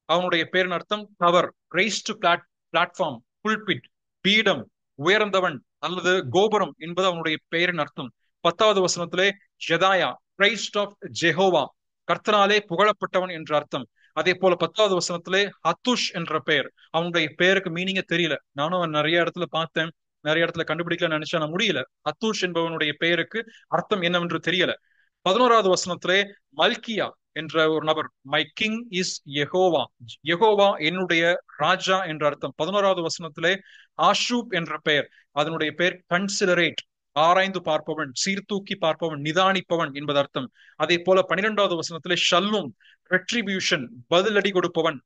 அவனுடைய பேரின் அர்த்தம் tower, rice to platform, pulpit, பீடம், உயர்ந்தவன் அல்லது கோபுரம் என்பது அவனுடைய பெயரின் அர்த்தம். 10வது வசனத்திலே ஜெதாயா, கிரைஸ்ட் ஆஃப் ஜெஹோவா, கர்த்தனாலே புகழப்பட்டவன் என்ற அர்த்தம். அதே போல 10வது வசனத்திலே ஹத்துஷ் என்ற பெயர். அவனுடைய பெயருக்கு மீனிங்கே தெரியல. நானும் நிறைய இடத்துல பார்த்தேன், நிறைய இடத்துல கண்டுபிடிக்கல நினைச்சா நான் முடியல. ஹத்துஷ் என்பவனுடைய பெயருக்கு அர்த்தம் என்னவென்று தெரியல. 11வது வசனத்திலே மல்கியா என்ற ஒரு நபர், my king is Jehovah, Jehovah என்னுடைய ராஜா என்ற அர்த்தம். 11வது வசனத்திலே ஆஷூப் என்ற பெயர், அதனுடைய பெயர் கன்சிடரேட், ஆராய்ந்து பார்ப்பவன், சீர்தூக்கி பார்ப்பவன், நிதானிப்பவன் என்பது அர்த்தம். அதே போல 12வது வசனத்திலே ஷல்லூம், ரெட்ரிபியூஷன், பதிலடி கொடுப்பவன்,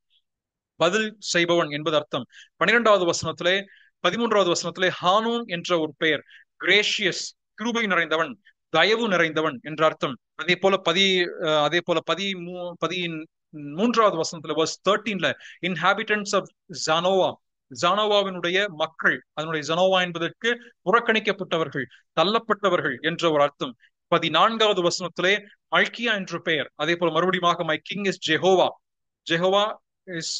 பதில் செய்பவன் என்பது அர்த்தம். 12வது வசனத்திலே 13வது வசனத்திலே ஹானூன் என்ற ஒரு பெயர், கிரேஷியஸ், கிருபை நிறைந்தவன், தயவு நிறைந்தவன் என்ற அர்த்தம். அதே போல 13வது வசனத்துல verse 13ல இன்ஹாபிட்டன்ஸ் ஆஃப் ஜானோவா, ஜானோவாவினுடைய மக்கள், அதனுடைய ஜனோவா என்பதற்கு புறக்கணிக்கப்பட்டவர்கள், தள்ளப்பட்டவர்கள் என்ற ஒரு அர்த்தம். 14வது வசனத்திலே மல்கியா என்ற பெயர். அதே போல மறுபடியும் my king is Jehovah, Jehovah is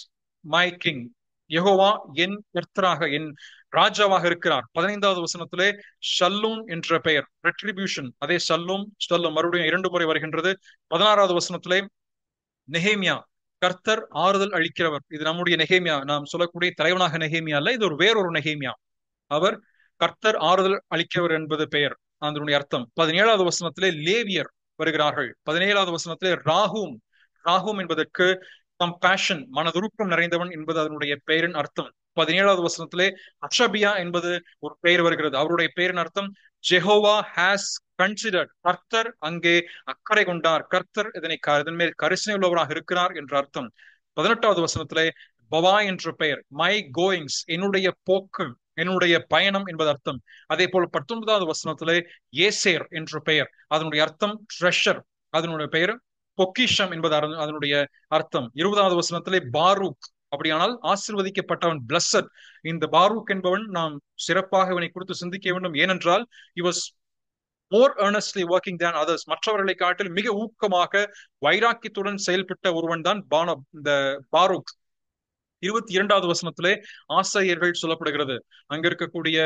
my king, யெகோவா என் கர்த்தராக, என் ராஜாவாக இருக்கிறார். 15வது வசனத்திலே ஷல்லூம் என்ற பெயர், ரெட்ரிபியூஷன், அதே ஷல்லூம் மறுபடியும் 2 முறை வருகின்றது. 16வது வசனத்திலே நெகேமியா, கர்த்தர் ஆறுதல் அளிக்கிறவர். இது நம்முடைய நெகேமியா, நாம் சொல்லக்கூடிய தலைவனாக நெகேமியா அல்ல, இது வேறொரு நெகேமியா. அவர் கர்த்தர் ஆறுதல் அளிக்கிறவர் என்பது பெயர், அதனுடைய அர்த்தம். 17வது வசனத்திலே லேவியர் வருகிறார்கள். 17வது வசனத்திலே ராகூம், ராகூம் என்பதற்கு கம்பேஷன், மனதுருக்கம் நிறைந்தவன் என்பது அதனுடைய பெயரின் அர்த்தம். 17வது வசனத்திலே அஷபியா என்பது ஒரு பெயர் வருகிறது. அவருடைய பெயரின் அர்த்தம் ஜெஹோவா ஹாஸ் கன்சிடர்ட், கர்த்தர் அங்கே அக்கறை கொண்டார், கர்த்தர் இதன் மேல் கரிசனை உள்ளவராக இருக்கிறார் என்ற அர்த்தம். 18வது வசனத்திலே பவா என்ற பெயர், மை கோயிங்ஸ், என்னுடைய போக்கு, என்னுடைய பயணம் என்பது அர்த்தம். அதே போல 19வது வசனத்திலே ஏசேர் என்ற பெயர், அதனுடைய அர்த்தம் ட்ரெஷர், அதனுடைய பெயர் பொக்கிஷம் என்பது அதனுடைய அர்த்தம். 20வது வசனத்திலே பாரூக், அப்படியானால் ஆசீர்வதிக்கப்பட்டவன், பிளஸட். இந்த பாரூக் என்பவன் நாம் சிறப்பாக இவனை குறித்து சிந்திக்க வேண்டும். ஏனென்றால் he was more earnestly working than others, மற்றவர்களை காட்டில் மிக ஊக்கமாக வைராக்கியத்துடன் செயல்பட்ட ஒருவன் தான் இந்த பாரூக். 22வது வசனத்திலே ஆசிரியர்கள் சொல்லப்படுகிறது, அங்க இருக்கக்கூடிய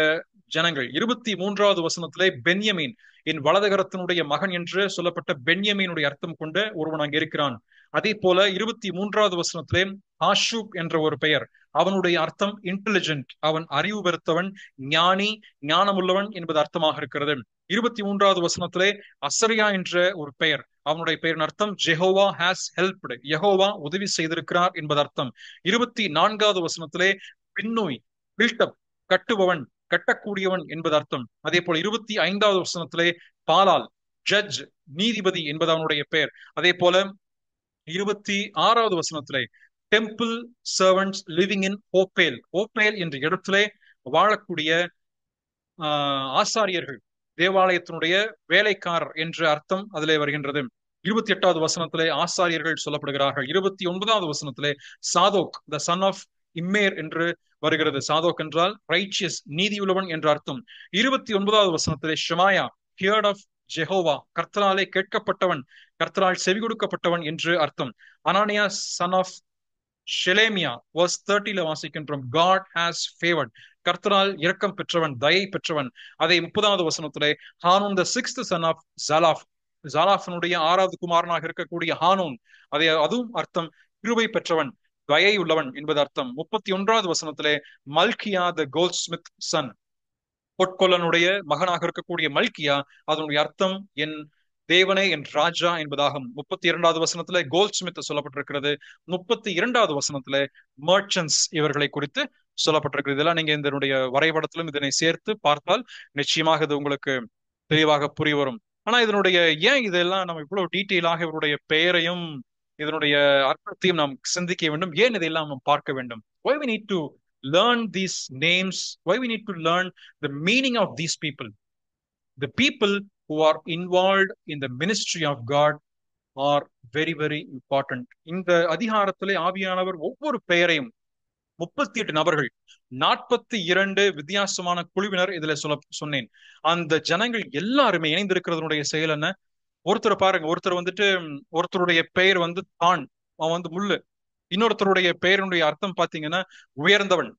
ஜனங்கள். 23வது வசனத்திலே பென்யமீன், என் வலதுகரத்தினுடைய மகன் என்று சொல்லப்பட்ட பென்யமீனுடைய அர்த்தம் கொண்ட ஒருவன் அங்கே இருக்கிறான். அதே போல 23வது வசனத்திலே ஆஷூப் என்ற ஒரு பெயர், அவனுடைய அர்த்தம் இன்டெலிஜென்ட், அவன் அறிவு பெருத்தவன், ஞானி, ஞானமுள்ளவன் என்பது அர்த்தமாக இருக்கிறது. 23வது வசனத்திலே அசரியா என்ற ஒரு பெயர், அவனுடைய பெயரின் அர்த்தம் ஜெஹோவா ஹாஸ் ஹெல்ப்டு, யெகோவா உதவி செய்திருக்கிறார் என்பது அர்த்தம். 24வது வசனத்திலே பின்னோய், பில்டப், கட்டுபவன், கட்டக்கூடியவன் என்பது அர்த்தம். அதே போல 25வது வசனத்திலே பாலால், ஜட்ஜ், நீதிபதி என்பது அவனுடைய பெயர். அதே போல 26வது வசனத்திலே டெம்பிள் சர்வன்ட்ஸ் லிவிங் இன் ஓப்பேல், ஓப்பேல் என்ற இடத்திலே வாழக்கூடிய ஆசாரியர்கள், தேவாலயத்தினுடைய வேலைக்காரர் என்ற அர்த்தம் அதிலே வருகின்றது. 28வது வசனத்திலே ஆசாரியர்கள் சொல்லப்படுகிறார்கள். 29வது வசனத்திலே சாதோக், த சன் ஆஃப் இம்மேர் என்று வருகிறது. சாதோக் என்றால் ரைச்சியஸ், நீதியுள்ளவன் என்ற அர்த்தம். 29வது வசனத்திலே ஷமாயா, ஹியர்ட் ஆஃப் ஜெஹோவா, கர்த்தராலே கேட்கப்பட்டவன், கர்த்தரால் செவி கொடுக்கப்பட்டவன் என்று அர்த்தம். அனானியா, சன் ஆஃப் ஷெலேமியா verse 30 வாசிக்கின்றோம், God has favored, கர்த்தரால் இரக்கம் பெற்றவன், தயை பெற்றவன். அதை 30வது வசனத்திலே ஹானூன் the sixth son of ஜாலாப், ஜாலாஃபினுடைய 6வது குமாரனாக இருக்கக்கூடிய ஹானூன், அதை அதுவும் அர்த்தம் கிருபை பெற்றவன், தயை உள்ளவன் என்பது அர்த்தம். 31வது வசனத்திலே மல்கியா the goldsmith son, பொற்கொல்லனுடைய மகனாக இருக்கக்கூடிய மல்கியா, அதனுடைய அர்த்தம் என் தேவனே என் ராஜா என்பதாகும். 32வது வசனத்துல கோல்ட் ஸ்மித் சொல்லப்பட்டிருக்கிறது. 32வது வசனத்துல மர்ச்சன்ட்ஸ் இவர்களை குறித்து சொல்லப்பட்டிருக்கிறது. இதெல்லாம் நீங்க இதனுடைய வரைபடத்திலும் இதனை சேர்த்து பார்த்தால் நிச்சயமாக இது உங்களுக்கு தெளிவாக புரிய வரும். ஆனா இதனுடைய ஏன் இதெல்லாம் நம்ம இவ்வளவு டீட்டெயிலாக இவருடைய பெயரையும் இதனுடைய அர்த்தத்தையும் நாம் சிந்திக்க வேண்டும், ஏன் இதையெல்லாம் நாம் பார்க்க வேண்டும்? Why we need to learn these names? Why we need to learn the meaning of these people? The people who are involved in the ministry of God are very very important. இந்த அதிகாரத்திலே ஆவியானவர் ஒவ்வொரு பெயரையும் 38 நபர்கள், 42 வித்தியாசமான குழுவினர் இதுல சொன்னேன். அந்த ஜனங்கள் எல்லாருமே இணைந்திருக்கிறதுடைய செயல் என்ன? ஒருத்தர் பாருங்க, ஒருத்தர் வந்துட்டு ஒருத்தருடைய பெயர் வந்து தான், அவன் வந்து முள்ளு. இன்னொருத்தருடைய பெயருடைய அர்த்தம் பாத்தீங்கன்னா உயர்ந்தவன்,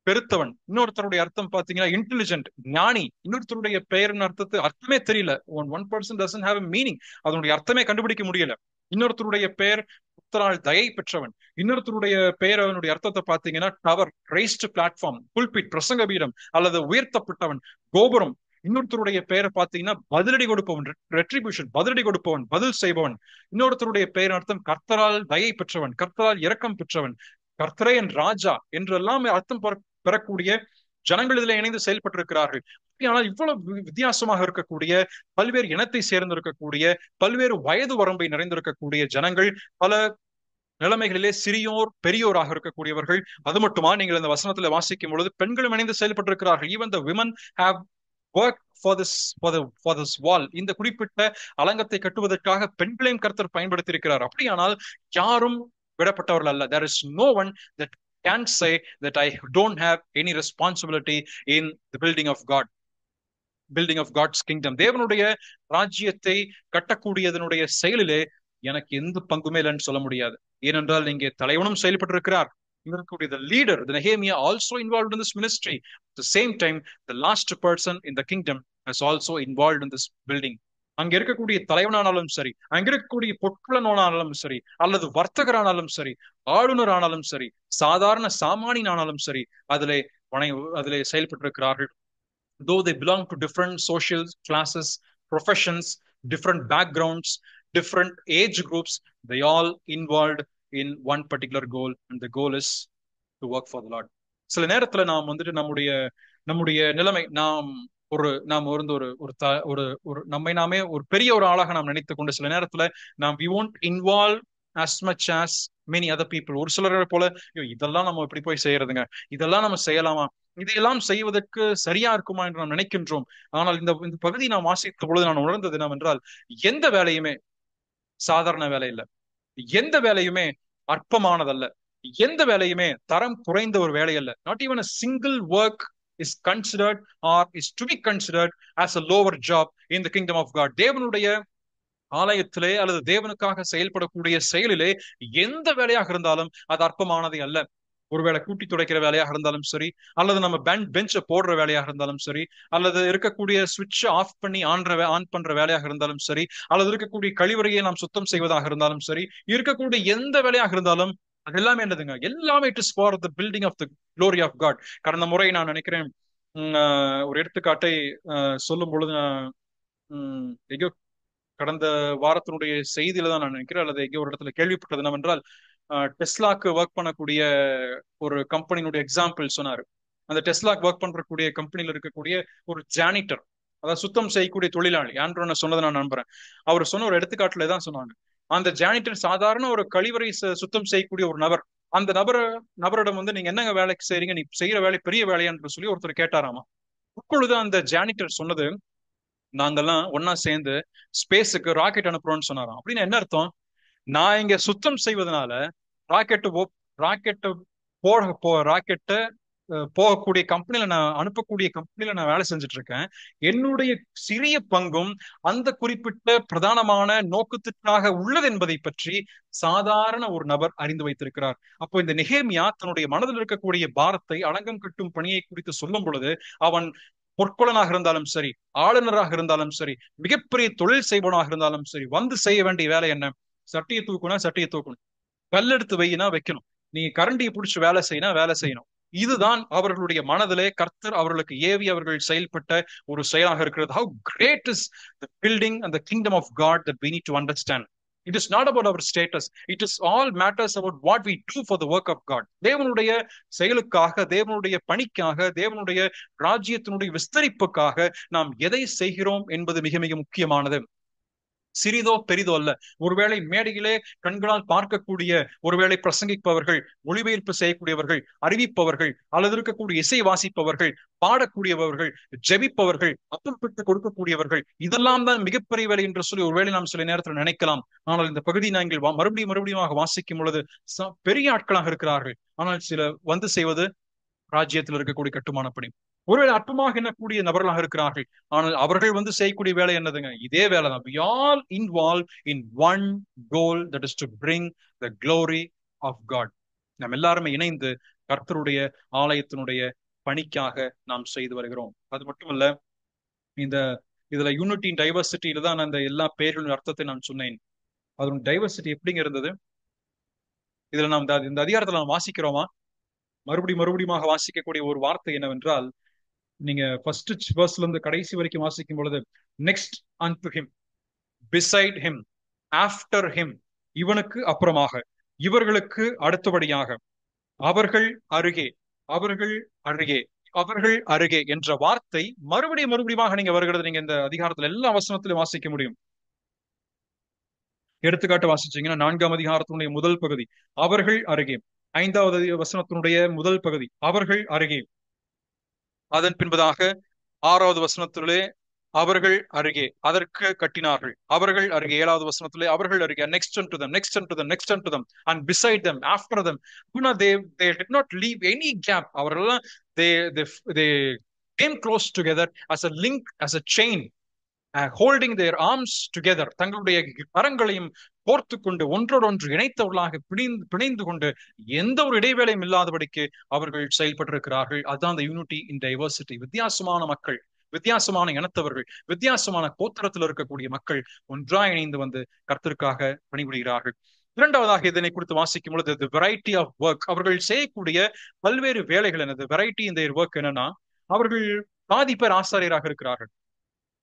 பெருத்தவன். இன்னொருத்தருடைய அர்த்தம் பாத்தீங்கன்னா இன்டெலிஜென்ட், ஞானி. இன்னொருத்தருடைய பெயரின் அர்த்தமே தெரியல. One person doesn't have a meaning, அதனுடைய அர்த்தமே கண்டுபிடிக்க முடியல. இன்னொருத்தருடைய பெயர் புத்தரால் தயை பெற்றவன். இன்னொருத்தருடைய பெயர் அதனுடைய அர்த்தத்தை பாத்தீங்கன்னா டவர், ரைஸ்ட் பிளாட்ஃபார்ம், புல்பிட், பிரசங்க பீடம் அல்லது உயர்த்தப்பட்டவன், கோபுரம். இன்னொருத்தருடைய பெயரை பாத்தீங்கன்னா பதிலடி கொடுப்பவன், ரெட்ரிபியூஷன், பதிலடி கொடுப்பவன், பதில் செய்பவன். இன்னொருத்தருடைய பெயர் அர்த்தம் கர்த்தரால் தயை பெற்றவன், கர்த்தரால் இரக்கம் பெற்றவன், கர்த்தரே என் ராஜா என்றெல்லாம் அர்த்தம் பெறக்கூடிய ஜனங்கள் இதுல இணைந்து செயல்பட்டிருக்கிறார்கள். ஆனால் இவ்வளவு வித்தியாசமாக இருக்கக்கூடிய, பல்வேறு இனத்தை சேர்ந்திருக்கக்கூடிய, பல்வேறு வயது வரம்பை நிறைந்திருக்கக்கூடிய ஜனங்கள், பல நிலைமைகளிலே சிறியோர் பெரியோராக இருக்கக்கூடியவர்கள். அது மட்டுமா, நீங்கள் இந்த வசனத்துல வாசிக்கும் பொழுது பெண்களும் இணைந்து செயல்பட்டிருக்கிறார்கள். Even the women have worked for this wall. இந்த குறிப்பிட்ட அலங்கத்தை கட்டுவதற்காக பெண்களையும் கர்த்தர் பயன்படுத்தி இருக்கிறார். அப்படியானால் யாரும் விடப்பட்டவர்கள் அல்ல. There is no one that can say that I don't have any responsibility in the building of God's kingdom. தேவனுடைய ராஜ்யத்தை கட்டக்கூடியதனுடைய செயலிலே எனக்கு எந்த பங்குமே இல்லைன்னு சொல்ல முடியாது. ஏனென்றால் இங்கே தலைவனும் செயல்பட்டிருக்கிறார். the leader, the Nehemiah, also involved in this ministry. At the same time, the last person in the kingdom is also involved in this building. அங்க இருக்கக்கூடிய தலைவனானாலும் சரி, அங்க இருக்கக்கூடிய பொற்குலனானாலும் சரி, அல்லது வர்த்தகரானாலும் சரி, ஆளுநர் ஆனாலும் சரி, சாதாரண சாமானியனானாலும் சரி, அதிலே செயல்பட்டிருக்கிறார்கள். Though they belong to different social classes, professions, different backgrounds, different age groups, they all involved in one particular goal, and the goal is to work for the Lord. சில நேரத்துல நாம் வந்துட்டு நம்முடைய நிலைமை, நாம் ஒரு நம்மை நாமே ஒரு பெரிய ஒரு ஆளாக நாம் நினைத்துக் கொண்டு சில நேரத்துல we won't involve as much as many other people. ஒரு சிலரை போல இதெல்லாம் நம்ம எப்படி போய் செய்யறதுங்க, இதெல்லாம் நம்ம செய்யலாமா, இதையெல்லாம் செய்வதற்கு சரியா இருக்குமா என்று நாம் நினைக்கின்றோம். ஆனால் இந்த பகுதி நாம் வாசித்த பொழுது நான் உணர்ந்தது என்னவென்றால், எந்த வேலையுமே சாதாரண வேலை இல்லை, எந்த வேலையுமே அற்பமானதல்ல, எந்த வேலையுமே தரம் குறைந்த ஒரு வேலை அல்ல. Not even a single work is considered or is to be considered as a lower job in the kingdom of God. தேவனுடைய ஆலயத்திலே அல்லது தேவனுக்காக செயல்படக்கூடிய செயலிலே எந்த வேலையாக இருந்தாலும் அது அற்பமானது அல்ல. ஒருவேளை கூட்டி துடைக்கிற வேலையாக இருந்தாலும் சரி, அல்லது நம்ம பெஞ்சை போடுற வேலையாக இருந்தாலும் சரி, அல்லது இருக்கக்கூடிய சுவிட்ச் ஆஃப் பண்ணி ஆன் பண்ற வேலையாக இருந்தாலும் சரி, அல்லது இருக்கக்கூடிய கழிவறையை நாம் சுத்தம் செய்வதாக இருந்தாலும் சரி, இருக்கக்கூடிய எந்த வேலையாக இருந்தாலும் அது எல்லாமே என்னதுங்க, எல்லாமே it is for the building of the glory of God. கடந்த முறை நான் நினைக்கிறேன் ஒரு எடுத்துக்காட்டை சொல்லும் பொழுது எங்கோ கடந்த வாரத்தினுடைய செய்தியில தான் நான் நினைக்கிறேன், அல்லது எங்கேயோ ஒரு இடத்துல கேள்விப்பட்டது என்னவென்றால், டெஸ்லாக்கு ஒர்க் பண்ணக்கூடிய ஒரு கம்பெனியினுடைய எக்ஸாம்பிள் சொன்னாரு. அந்த டெஸ்லாக்கு ஒர்க் பண்றக்கூடிய கம்பெனியில இருக்கக்கூடிய ஒரு ஜானிட்டர், அதாவது சுத்தம் செய்யக்கூடிய தொழிலாளி, ஆண்ட்ரோன சொன்னதை நான் நம்புறேன். அவர் சொன்ன ஒரு எடுத்துக்காட்டுல தான் சொன்னாங்க, அந்த ஜானிட்டர் சாதாரண ஒரு கழிவறை சுத்தம் செய்யக்கூடிய ஒரு நபர். அந்த நபரிடம் வந்து நீங்க என்னங்க வேலைக்கு செய்றீங்க, நீ செய்யற வேலை பெரிய வேலையான்னு சொல்லி ஒருத்தர் கேட்டாராமா. அப்பொழுது அந்த ஜானிட்டர் சொன்னது, நாங்கெல்லாம் ஒன்னா சேர்ந்து ஸ்பேஸுக்கு ராக்கெட் அனுப்புறோம்னு சொன்னாராம். அப்படின்னு என்ன அர்த்தம்? நான் இங்க சுத்தம் செய்வதனால ராக்கெட்டை ராக்கெட்டை போகக்கூடிய கம்பெனில நான் அனுப்பக்கூடிய கம்பெனில நான் வேலை செஞ்சுட்டு இருக்கேன். என்னுடைய சிறிய பங்கும் அந்த குறிப்பிட்ட பிரதானமான நோக்கத்திற்காக உள்ளது என்பதை பற்றி சாதாரண ஒரு நபர் அறிந்து வைத்திருக்கிறார். அப்போ இந்த நெகேமியா தன்னுடைய மனதில் இருக்கக்கூடிய பாரத்தை அலங்கம் கட்டும் பணியை குறித்து சொல்லும் பொழுது, அவன் பொற்கொலனாக இருந்தாலும் சரி, ஆளுநராக இருந்தாலும் சரி, மிகப்பெரிய தொழில் செய்பவனாக இருந்தாலும் சரி, வந்து செய்ய வேண்டிய வேலை என்ன? சட்டியை தூக்குனா சட்டியை தூக்கணும், கல்லெடுத்து வையினா வைக்கணும், நீ கரண்டியை பிடிச்சி வேலை செய்யினா வேலை செய்யணும். இதுதான் அவர்களுடைய மனதிலே கர்த்தர் அவர்களுக்கு ஏவி அவர்கள் செயல்பட்ட ஒரு செயலாக இருக்கிறது. How great is the building and the kingdom of God that we need to understand. It is not about our status. It is all matters about what we do for the work of God. தேவனுடைய செயலுக்காக, தேவனுடைய பணிக்காக, தேவனுடைய ராஜ்யத்தினுடைய விஸ்தரிப்புக்காக நாம் எதை செய்கிறோம் என்பது மிக மிக முக்கியமானது. சிறிதோ பெரிதோ அல்ல. ஒருவேளை மேடையிலே கண்களால் பார்க்கக்கூடிய, ஒருவேளை பிரசங்கிப்பவர்கள், மொழிபெயர்ப்பு செய்யக்கூடியவர்கள், அறிவிப்பவர்கள், அல்லது இருக்கக்கூடிய இசை வாசிப்பவர்கள், பாடக்கூடியவர்கள், ஜெபிப்பவர்கள், அப்பம் பெற்று கொடுக்கக்கூடியவர்கள், இதெல்லாம் தான் மிகப்பெரிய வேலை என்று சொல்லி ஒருவேளை நாம் சில நேரத்தில் நினைக்கலாம். ஆனால் இந்த பகுதி நாங்கள் மறுபடியும் வாசிக்கும் பொழுது பெரிய ஆட்களாக இருக்கிறார்கள். ஆனால் சில வந்து செய்வது ராஜ்யத்தில் இருக்கக்கூடிய கட்டுமான பணி. ஒருவேளை அற்பமாக எண்ணக்கூடிய நபர்களாக இருக்கிறார்கள். ஆனால் அவர்கள் வந்து செய்யக்கூடிய வேலை என்னதுங்க? இதே வேலை தான். We all involved in one goal, that is to bring the glory of God. நாம் எல்லாருமே இணைந்து கர்த்தருடைய ஆலயத்தினுடைய பணிக்காக நாம் செய்து வருகிறோம். அது மட்டுமல்ல, இந்த இதுல யூனிட்டி டைவர்சிட்டியில தான் அந்த எல்லா பெயர்களின் அர்த்தத்தை நான் சொன்னேன். அதனுடைய டைவர்சிட்டி எப்படிங்க இருந்தது? இதுல நாம் இந்த அதிகாரத்துல நாம் வாசிக்கிறோமா? மறுபடியும் வாசிக்கக்கூடிய ஒரு வார்த்தை என்னவென்றால், நீங்க ஃபர்ஸ்ட் வெர்ஸ்ல இருந்து கடைசி வரைக்கும் வாசிக்கும் பொழுது, next and him, beside him, after him, இவனுக்கு அப்புறமாக, இவர்களுக்கு அடுத்தபடியாக, அவர்கள் அருகே, அவர்கள் அருகே, அவர்கள் அருகே என்ற வார்த்தை மறுபடியும் நீங்க வருகிறது. நீங்க இந்த அதிகாரத்துல எல்லா வசனத்திலும் வாசிக்க முடியும். எடுத்துக்காட்டு வாசிச்சீங்கன்னா 4ஆம் அதிகாரத்தினுடைய முதல் பகுதி அவர்கள் அருகே, 5வது வசனத்தினுடைய முதல் பகுதி அவர்கள் அருகே, அதன் பின்பதாக 6வது வசனத்திலே அவர்கள் அருகே, அதற்கு கட்டினார்கள், அவர்கள் அருகே, 7வது வசனத்திலே அவர்கள் அருகே, next unto them, next unto them, next unto them, and beside them, after them. They did not leave any gap. அவர்கள் they came close together as a link, as a chain, holding their arms together. தங்களுடைய கரங்களையும் கோர்த்து கொண்டு ஒன்றோடொன்று இணைத்தவர்களாக பிணைந்து கொண்டு எந்த ஒரு இடைவேளையும் இல்லாதபடிக்கு அவர்கள் செயல்பட்டிருக்கிறார்கள். அதுதான் அந்த யூனிட்டி இன் டைவர்சிட்டி. வித்தியாசமான மக்கள், வித்தியாசமான இனத்தவர்கள், வித்தியாசமான கோத்திரத்தில் இருக்கக்கூடிய மக்கள் ஒன்றாக இணைந்து வந்து கர்த்தருக்காக பணிபுரிகிறார்கள். இரண்டாவதாக இதனை குறித்து வாசிக்கும் பொழுது the variety of work, அவர்கள் செய்யக்கூடிய பல்வேறு வேலைகள் என்னது? வெரைட்டி in their work என்னன்னா, அவர்கள் பாதி பேர் ஆசாரியராக இருக்கிறார்கள்,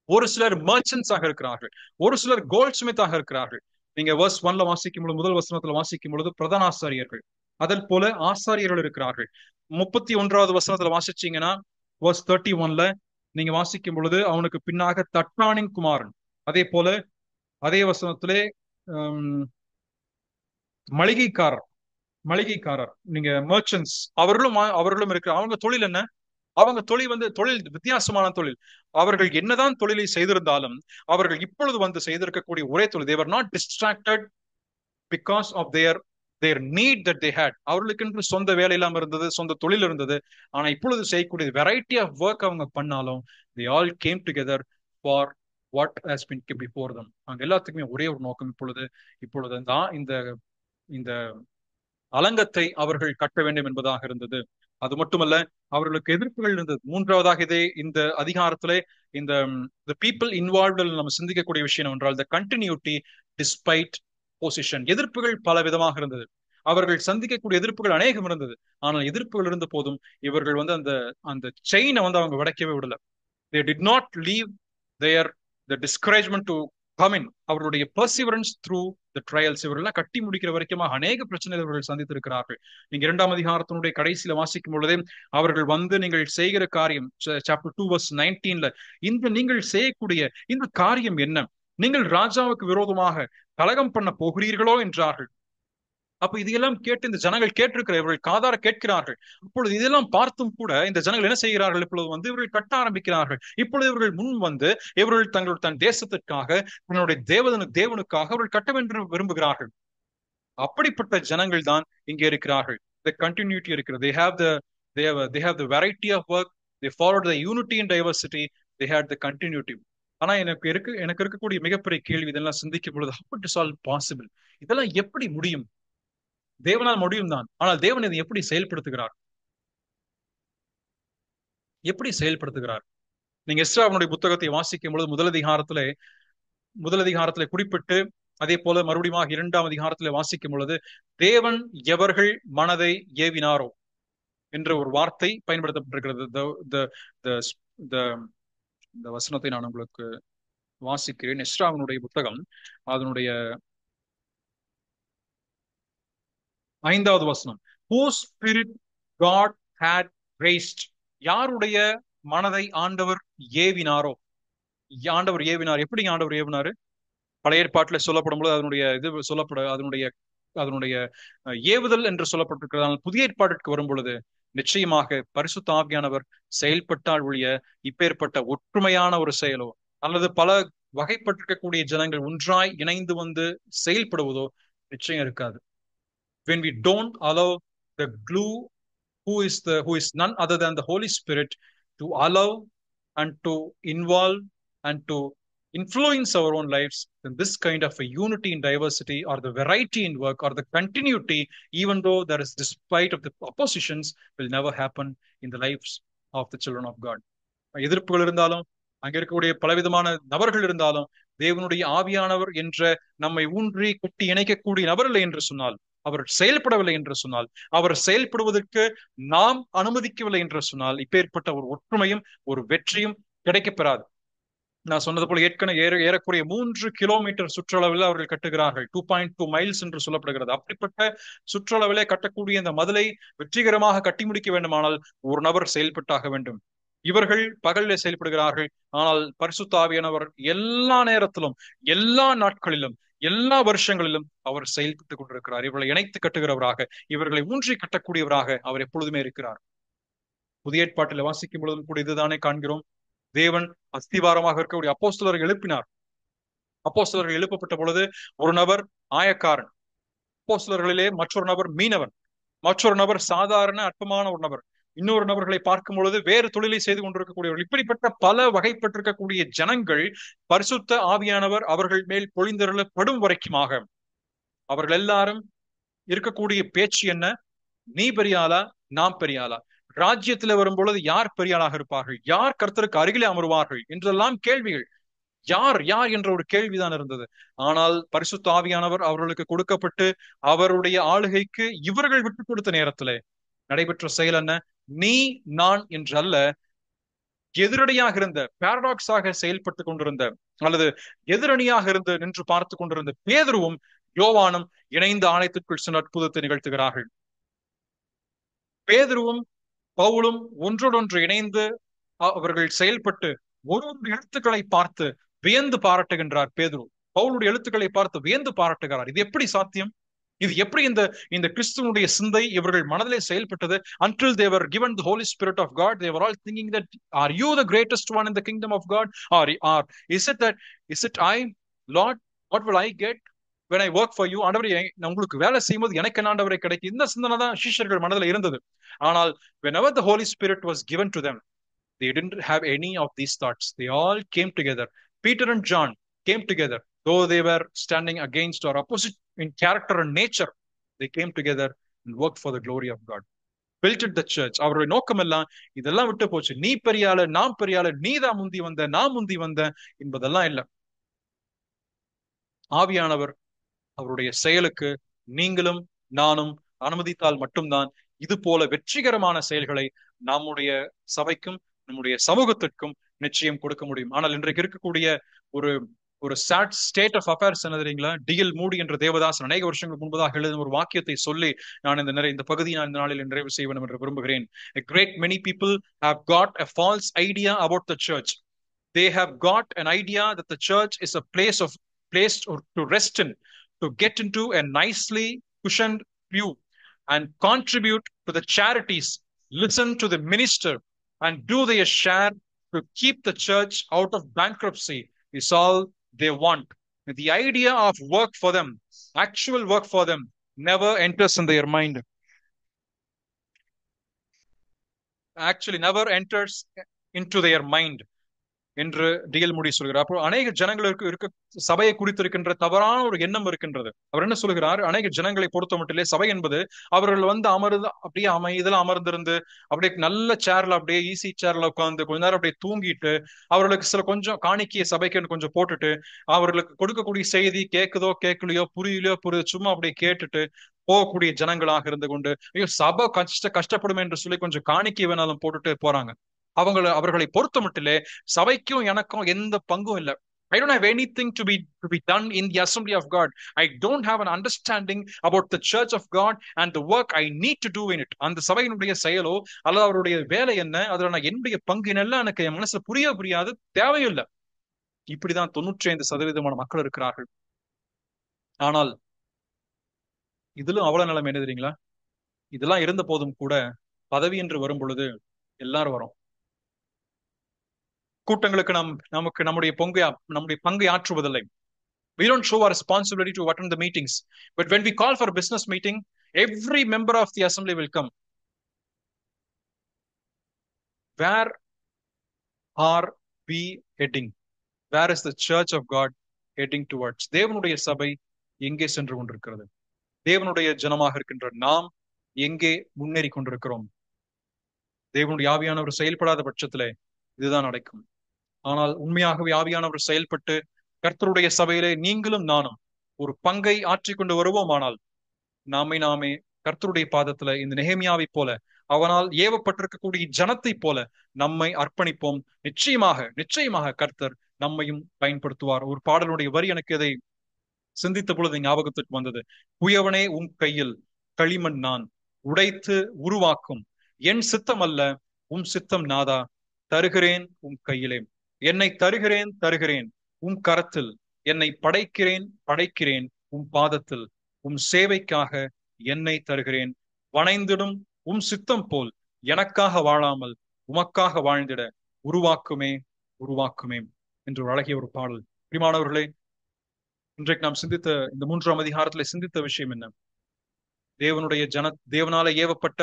ஒரு சிலர் மர்ச்சன்ட்ஸ் ஆக இருக்கிறார்கள், ஒரு சிலர் கோல்ட் ஸ்மித்தாக இருக்கிறார்கள். நீங்க verse 1ல வாசிக்கும் பொழுது, முதல் வசனத்துல வாசிக்கும் பொழுது பிரதான ஆசாரியர்கள், அதன் போல ஆசாரியர்கள் இருக்கிறார்கள். 31வது வசனத்துல வாசிச்சீங்கன்னா verse 31ல நீங்க வாசிக்கும் பொழுது, அவனுக்கு பின்னாக தட்டானின் குமாரன், அதே போல அதே வசனத்திலே மளிகைக்காரர், நீங்க மர்ச்சன்ட்ஸ், அவர்களும் இருக்கிற. அவங்க தொழில் என்ன? அவங்க தொழில் வித்தியாசமான தொழில். அவர்கள் என்னதான் தொழிலை செய்திருந்தாலும் அவர்கள் இப்பொழுது வந்து செய்திருக்கக்கூடிய ஒரே தொழில், they were not distracted because of their need that they had. அவர்களுக்கு சொந்த வேலை எல்லாம் இருந்தது, சொந்த தொழில் இருந்தது. ஆனா இப்பொழுது செய்யக்கூடிய வெரைட்டி ஆஃப் ஒர்க் அவங்க பண்ணாலும் they all came together for what has been before them. அவங்க எல்லாத்துக்குமே ஒரே ஒரு நோக்கம், இப்பொழுது தான் இந்த அலங்கத்தை அவர்கள் கட்ட வேண்டும் என்பதாக இருந்தது. அது மட்டுமல்ல, அவர்களுக்கு எதிர்ப்புகள் இருந்தது. மூன்றாவதாக இந்த அதிகாரத்திலே இந்த பீப்புள் இன்வால்வ்ட் நம்ம சிந்திக்கக்கூடிய விஷயம் என்றால் the continuity despite position. எதிர்ப்புகள் பல விதமாக இருந்தது. அவர்கள் சந்திக்கக்கூடிய எதிர்ப்புகள் அநேகம் இருந்தது. ஆனால் எதிர்ப்புகள் இருந்த போதும் இவர்கள் வந்து அந்த செயினை வந்து அவங்க உடைக்கவே விடல. they did not leave the discouragement to come in. அவர்களுடைய perseverance through the trials, இவர்கள்லாம் கட்டி முடிக்கிற வரைக்கும் அநேக பிரச்சனைகள் இவர்கள் சந்தித்திருக்கிறார்கள். நீங்க 2ஆம் அதிகாரத்தினுடைய கடைசியில வாசிக்கும் பொழுதே அவர்கள் வந்து, நீங்கள் செய்கிற காரியம், chapter 2 verse 19ல, நீங்கள் செய்யக்கூடிய இந்த காரியம் என்ன? நீங்கள் ராஜாவுக்கு விரோதமாக கலகம் பண்ண போகிறீர்களோ என்றார்கள். அப்ப இதையெல்லாம் கேட்டு இந்த ஜனங்கள் கேட்டிருக்கிற, இவர்கள் காதார கேட்கிறார்கள். அப்பொழுது இதெல்லாம் பார்த்தும் கூட இந்த ஜனங்கள் என்ன செய்கிறார்கள்? இப்பொழுது வந்து இவர்கள் கட்ட ஆரம்பிக்கிறார்கள். இப்பொழுது இவர்கள் முன் வந்து இவர்கள் தன் தேசத்திற்காக, தன்னுடைய தேவனுக்காக அவர்கள் கட்ட வேண்டும் விரும்புகிறார்கள். அப்படிப்பட்ட ஜனங்கள் தான் இங்கே இருக்கிறார்கள். The continuity இருக்கிறது. They have the they have the variety of work. They followed the unity and diversity. They had the continuity. ஆனா எனக்கு இருக்கக்கூடிய மிகப்பெரிய கேள்வி, இதெல்லாம் சிந்திக்கும் பொழுது, how it is all possible? இதெல்லாம் எப்படி முடியும்? தேவனால் முடியும் தான். ஆனால் தேவன் இதை எப்படி செயல்படுத்துகிறார்? எப்படி செயல்படுத்துகிறார்? நீங்க எஸ்றாவினுடைய புத்தகத்தை வாசிக்கும் பொழுது முதல் அதிகாரத்திலே குறிப்பிட்டு, அதே போல மறுபடியும் 2ஆம் அதிகாரத்திலே வாசிக்கும் பொழுது, தேவன் எவர்கள் மனதை ஏவினாரோ என்ற ஒரு வார்த்தை பயன்படுத்தப்பட்டிருக்கிறது. இந்த வசனத்தை நான் உங்களுக்கு வாசிக்கிறேன். எஸ்றாவினுடைய புத்தகம், அதனுடைய 5வது வசனம். Whose spirit God had raised. யாருடைய மனதை ஆண்டவர் ஏவினாரோ. ஆண்டவர் ஏவினார். எப்படி ஆண்டவர் ஏவினாரு? பழைய ஏற்பாட்டில் சொல்லப்படும் போது அதனுடைய ஏவுதல் என்று சொல்லப்பட்டிருக்கிறது. புதிய ஏற்பாட்டிற்கு வரும் பொழுது நிச்சயமாக பரிசுத்த ஆவியானவர் செயல்பட்டால் ஒழிய இப்பேற்பட்ட ஒற்றுமையான ஒரு செயலோ அல்லது பல வகைப்பட்டிருக்கக்கூடிய ஜனங்கள் ஒன்றாய் இணைந்து வந்து செயல்படுவதோ நிச்சயம் இருக்காது. When we don't allow the glue, who is none other than the Holy Spirit, to allow and to involve and to influence our own lives, then this kind of a unity in diversity, or the variety in work, or the continuity, even though there is despite of the oppositions, will never happen in the lives of the children of God. எதிர்ப்புகள் இருந்தாலும், அங்க இருக்கக்கூடிய பலவிதமான நபர்கள் இருந்தாலும், தேவனுடைய ஆவியானவர் என்ற நம்மை ஊன்றி கட்டி இணைக்கக்கூடிய நபர் இல்லை என்று சொன்னால், அவர் செயல்படவில்லை என்று சொன்னால், அவர் செயல்படுவதற்கு நாம் அனுமதிக்கவில்லை என்று சொன்னால், இப்பேற்பட்ட ஒரு ஒற்றுமையும் ஒரு வெற்றியும் கிடைக்கப்பெறாது. நான் சொன்னது போல ஏறக்குறைய 3 கிலோமீட்டர் சுற்றளவில் அவர்கள் கட்டுகிறார்கள். 2.2 மைல்ஸ் என்று சொல்லப்படுகிறது. அப்படிப்பட்ட சுற்றளவிலே கட்டக்கூடிய இந்த மதிலை வெற்றிகரமாக கட்டி முடிக்க வேண்டுமானால் ஒரு நபர் செயல்பட்டாக வேண்டும். இவர்கள் பகலிலே செயல்படுகிறார்கள். ஆனால் பரிசுத்த ஆவியானவர் எல்லா நேரத்திலும், எல்லா நாட்களிலும், எல்லா வருஷங்களிலும் அவர் செயல்பட்டுக் கொண்டிருக்கிறார். இவர்களை இணைத்து கட்டுகிறவராக, இவர்களை ஊன்றி கட்டக்கூடியவராக அவர் எப்பொழுதுமே இருக்கிறார். புதிய ஏற்பாட்டில் வாசிக்கும் பொழுதும் கூட இதுதானே காண்கிறோம். தேவன் அஸ்திவாரமாக இருக்கக்கூடிய அப்போஸ்தலர்கள் எழுப்பினார். அப்போஸ்தலர்கள் எழுப்பப்பட்ட பொழுது ஒரு நபர் ஆயக்காரன், அப்போஸ்தலர்களிலே மற்றொரு நபர் மீனவன், மற்றொரு நபர் சாதாரண அற்பமான ஒரு நபர், இன்னொரு நபர்களை பார்க்கும் பொழுது வேறு தொழிலை செய்து கொண்டிருக்கக்கூடியவர்கள், இப்படிப்பட்ட பல வகைப்பட்டிருக்கக்கூடிய ஜனங்கள் பரிசுத்த ஆவியானவர் அவர்கள் மேல் பொழிந்தருளப்படும் வரைக்குமாக அவர்கள் எல்லாரும் இருக்கக்கூடிய பேச்சு என்ன? நீ பெரியாளா, நாம் பெரியாளா? ராஜ்யத்தில் வரும் பொழுது யார் பெரியாளாக இருப்பார்கள்? யார் கர்த்தருக்கு அருகிலே அமருவார்கள் என்றெல்லாம் கேள்விகள். யார் யார் என்ற ஒரு கேள்விதான் இருந்தது. ஆனால் பரிசுத்த ஆவியானவர் அவர்களுக்கு கொடுக்கப்பட்டு அவருடைய ஆளுகைக்கு இவர்கள் விட்டுக் கொடுத்த நேரத்திலே நடைபெற்ற செயல் என்ன? நீ நான் என்று அல்ல, எதிரடியாக இருந்த, பாரடாக்ஸாக செயல்பட்டு கொண்டிருந்த அல்லது எதிரணியாக இருந்து நின்று பார்த்து கொண்டிருந்த பேதுருவும் யோவானும் இணைந்த ஆலயத்திற்குள் சென்று அற்புதத்தை நிகழ்த்துகிறார்கள். பேதுருவும் பவுலும் ஒன்றோடொன்று இணைந்து அவர்கள் செயல்பட்டு ஒரு எழுத்துக்களை பார்த்து வியந்து பாராட்டுகின்றார். பேதுரு பவுலுடைய எழுத்துக்களை பார்த்து வியந்து பாராட்டுகிறார். இது எப்படி சாத்தியம்? இது எப்படி இந்த கிறிஸ்துவனுடைய சிந்தை இவர்கள் மனதிலே செயல்பட்டது? Until they were given the Holy Spirit of God, they were all thinking that, are you the greatest one in the kingdom of God, or is it I, Lord, what will I get when I work for you? ஆண்டவரே, உங்களுக்கு வேலை செய்யும்போது எனக்கு என்ன ஆண்டவரே கிடைக்கும்? இந்த சிந்தனை தான் சீஷர்கள் மனதில் இருந்தது. ஆனால் whenever the Holy Spirit was given to them, they didn't have any of these thoughts. They all came together. Peter and John came together. Though they were standing against or opposite in character and nature, they came together and worked for the glory of God. Built the church. அவருடைய நோக்கம் எல்லாம் இதெல்லாம் விட்டு போச்சு. நீ பெரியாள, நாம் பெரியாள, நீ தான் முந்தி வந்த, நான் முந்தி வந்த என்பதெல்லாம் இல்லை. ஆவியானவர் அவருடைய செயலுக்கு நீங்களும் நானும் அனுமதித்தால் மட்டும்தான் இது போல வெற்றிகரமான செயல்களை நம்முடைய சபைக்கும் நம்முடைய சமூகத்திற்கும் நிச்சயம் கொடுக்க முடியும். ஆனால் இன்றைக்கு இருக்கக்கூடிய ஒரு சாட் ஸ்டேட் ஆஃப் அஃபேர்ஸ் என்ன தெரியுங்களா? டிஎல் மூடி என்ற தேவதாசன் அநேக வருஷங்களுக்கு முன்பதாக எழுதின ஒரு வாக்கியத்தை சொல்லி நான் இந்த பகுதியை நான் இந்த நாளில் நிறைவு செய்வேன் என்று விரும்புகிறேன். A great many people have got a false idea about the church. They have got an idea that the church is a place to rest in, to get into a nicely cushioned pew and contribute to the charities, listen to the minister, and do their share to keep the church out of bankruptcy is all they want. The idea of work for them, actual work for them, never enters in their mind. actually never enters into their mind என்று டிஎல் முடி சொல்கிறார். அப்போ அநேக ஜனங்களுக்கு இருக்க சபையை குறித்திருக்கின்ற தவறான ஒரு எண்ணம் இருக்கின்றது. அவர் என்ன சொல்கிறார்? அநேக ஜனங்களை பொறுத்த மட்டிலே சபை என்பது அவர்கள் வந்து அமர்ந்து அப்படியே அமைதியில் அமர்ந்திருந்து அப்படியே நல்ல சேர்ல அப்படியே ஈஸி சேர்ல உட்கார்ந்து கொஞ்ச நேரம் அப்படியே தூங்கிட்டு அவர்களுக்கு சில கொஞ்சம் காணிக்கைய சபைக்கு கொஞ்சம் போட்டுட்டு அவர்களுக்கு கொடுக்கக்கூடிய செய்தி கேட்குதோ கேட்கலையோ புரியலையோ சும்மா அப்படியே கேட்டுட்டு போகக்கூடிய ஜனங்களாக இருந்து கொண்டு ஐயோ சபை கஷ்டப்படும் என்று சொல்லி கொஞ்சம் காணிக்கை வேணாலும் போட்டுட்டு போறாங்க. அவர்களை பொறுத்த மட்டிலே சபைக்கும் எனக்கும் எந்த பங்கும் இல்லை. I don't have anything to be done in the assembly of God. I don't have an understanding about the church of God and the work I need to do in it. அந்த சபையினுடைய செயலோ அல்லது அவருடைய வேலை என்ன, அதுல நான் என்னுடைய பங்கு என்னெல்லாம் எனக்கு என் மனசுல புரியாது, தேவையில்லை. இப்படிதான் 95% மக்கள் இருக்கிறார்கள். ஆனால் இதுல அவ்வளவு நிலைமை என்ன தெரியுங்களா? இதெல்லாம் இருந்த போதும் கூட பதவி என்று வரும் பொழுது எல்லாரும் வரும். கூட்டங்களுக்கு நமக்கு நம்முடைய பங்கை ஆற்றுவதில்லை. We don't show our responsibility to attend the meetings. But when we call for a business meeting, every member of the assembly will come. Where are we heading? Where is the church of God heading towards? தேவனுடைய சபை எங்கே சென்று கொண்டிருக்கிறது? தேவனுடைய ஜனமாக இருக்கின்ற நாம் எங்கே முன்னேறி கொண்டிருக்கிறோம்? தேவனுடைய ஆவியானவர் செயல்படாத பட்சத்திலே இதுதான் நடக்கும். ஆனால் உண்மையாகவே ஆவியானவர் செயல்பட்டு கர்த்தருடைய சபையிலே நீங்களும் நானும் ஒரு பங்கை ஆற்றிக்கொண்டு வருவோமானால் நாமே கர்த்தருடைய பாதத்துல இந்த நெகேமியாவை போல அவனால் ஏவப்பட்டிருக்கக்கூடிய ஜனத்தை போல நம்மை அர்ப்பணிப்போம். நிச்சயமாக கர்த்தர் நம்மையும் பயன்படுத்துவார். ஒரு பாடலுடைய வரி எனக்கு இதை சிந்தித்த பொழுது ஞாபகத்துக்கு வந்தது. குயவனே உன் கையில் களிமண் நான் உடைத்து உருவாக்கும், என் சித்தம் அல்ல உம் சித்தம் நாதா, தருகிறேன் உன் கையிலே, என்னை தருகிறேன் உம் கரத்தில், என்னை படைக்கிறேன் உம் பாதத்தில், உம் சேவைக்காக என்னை தருகிறேன், வணைந்திடும் உம் சித்தம் போல் எனக்காக வாழாமல் உமக்காக வாழ்ந்திட உருவாக்குமே என்று ஒரு அழகிய ஒரு பாடல். பிரியமானவர்களே, இன்றைக்கு நாம் சிந்தித்த இந்த 3ஆம் அதிகாரத்துல சிந்தித்த விஷயம் என்ன? தேவனாலே ஏவப்பட்ட,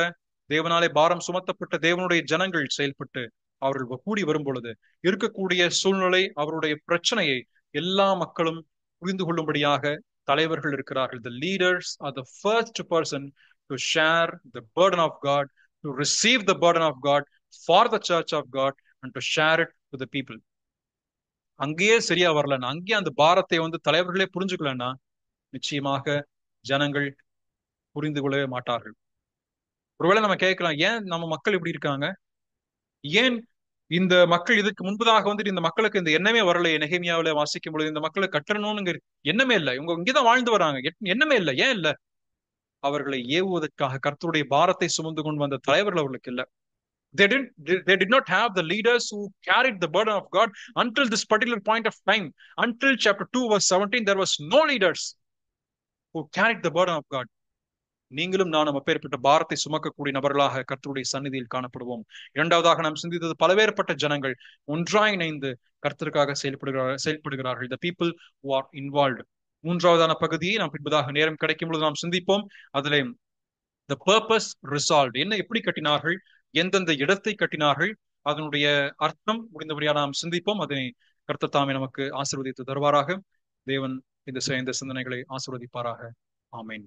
தேவனாலே பாரம் சுமத்தப்பட்ட தேவனுடைய ஜனங்கள் செயல்பட்டு அவர்கள் கூடி வரும் பொழுது இருக்கக்கூடிய சூழ்நிலை, அவருடைய பிரச்சனையை எல்லா மக்களும் புரிந்து கொள்ளும்படியாக தலைவர்கள் இருக்கிறார்கள். The leaders are the first person to share the burden of God, to receive the burden of God for the church of God and to share it to the people. அங்கேயே சரியா வரலன்னா, அங்கேயே அந்த பாரத்தை வந்து தலைவர்களே புரிஞ்சுக்கலன்னா நிச்சயமாக ஜனங்கள் புரிந்து கொள்ளவே மாட்டார்கள். ஒருவேளை நம்ம கேட்கலாம், ஏன் நம்ம மக்கள் இப்படி இருக்காங்க? ஏன் இந்த மக்கள் இதுக்கு முன்பதாக வந்துட்டு இந்த மக்களுக்கு இந்த எண்ணமே வரலையே? நெகேமியாவில வாசிக்கும் பொழுது இந்த மக்களை கட்டணும்னு எண்ணமே இல்லை, இவங்க இங்கேதான் வாழ்ந்து வராங்க, எண்ணமே இல்லை. ஏன் இல்லை? அவர்களை ஏவுவதற்காக கர்த்தருடைய பாரத்தை சுமந்து கொண்டு வந்த தலைவர்கள் அவர்களுக்கு இல்லை. They did not have the leaders who carried the burden of God until this particular point of time. Until chapter 2 verse 17, there was no leaders who carried the burden of God. நீங்களும் நானும் அப்பேற்பட்ட பாரத்தை சுமக்கக்கூடிய நபர்களாக கர்த்தருடைய சந்நிதியில் காணப்படுவோம். இரண்டாவதாக நாம் சிந்தித்தது, பலவேறுபட்ட ஜனங்கள் ஒன்றாய் இணைந்து கர்த்தருக்காக செயல்படுகிறார்கள். The people who are involved. மூன்றாவதான பகுதியை நாம் பின்பதாக நேரம் கிடைக்கும் பொழுது நாம் சிந்திப்போம். அதிலே the purpose resolved. என்ன, எப்படி கட்டினார்கள், எந்தெந்த இடத்தை கட்டினார்கள், அதனுடைய அர்த்தம் முடிந்தபடியாக நாம் சிந்திப்போம். அதனை கர்த்தர் தாமே நமக்கு ஆசீர்வதித்து தருவாராக. தேவன் இந்த சிந்தனைகளை ஆசீர்வதிப்பாராக. ஆமென்.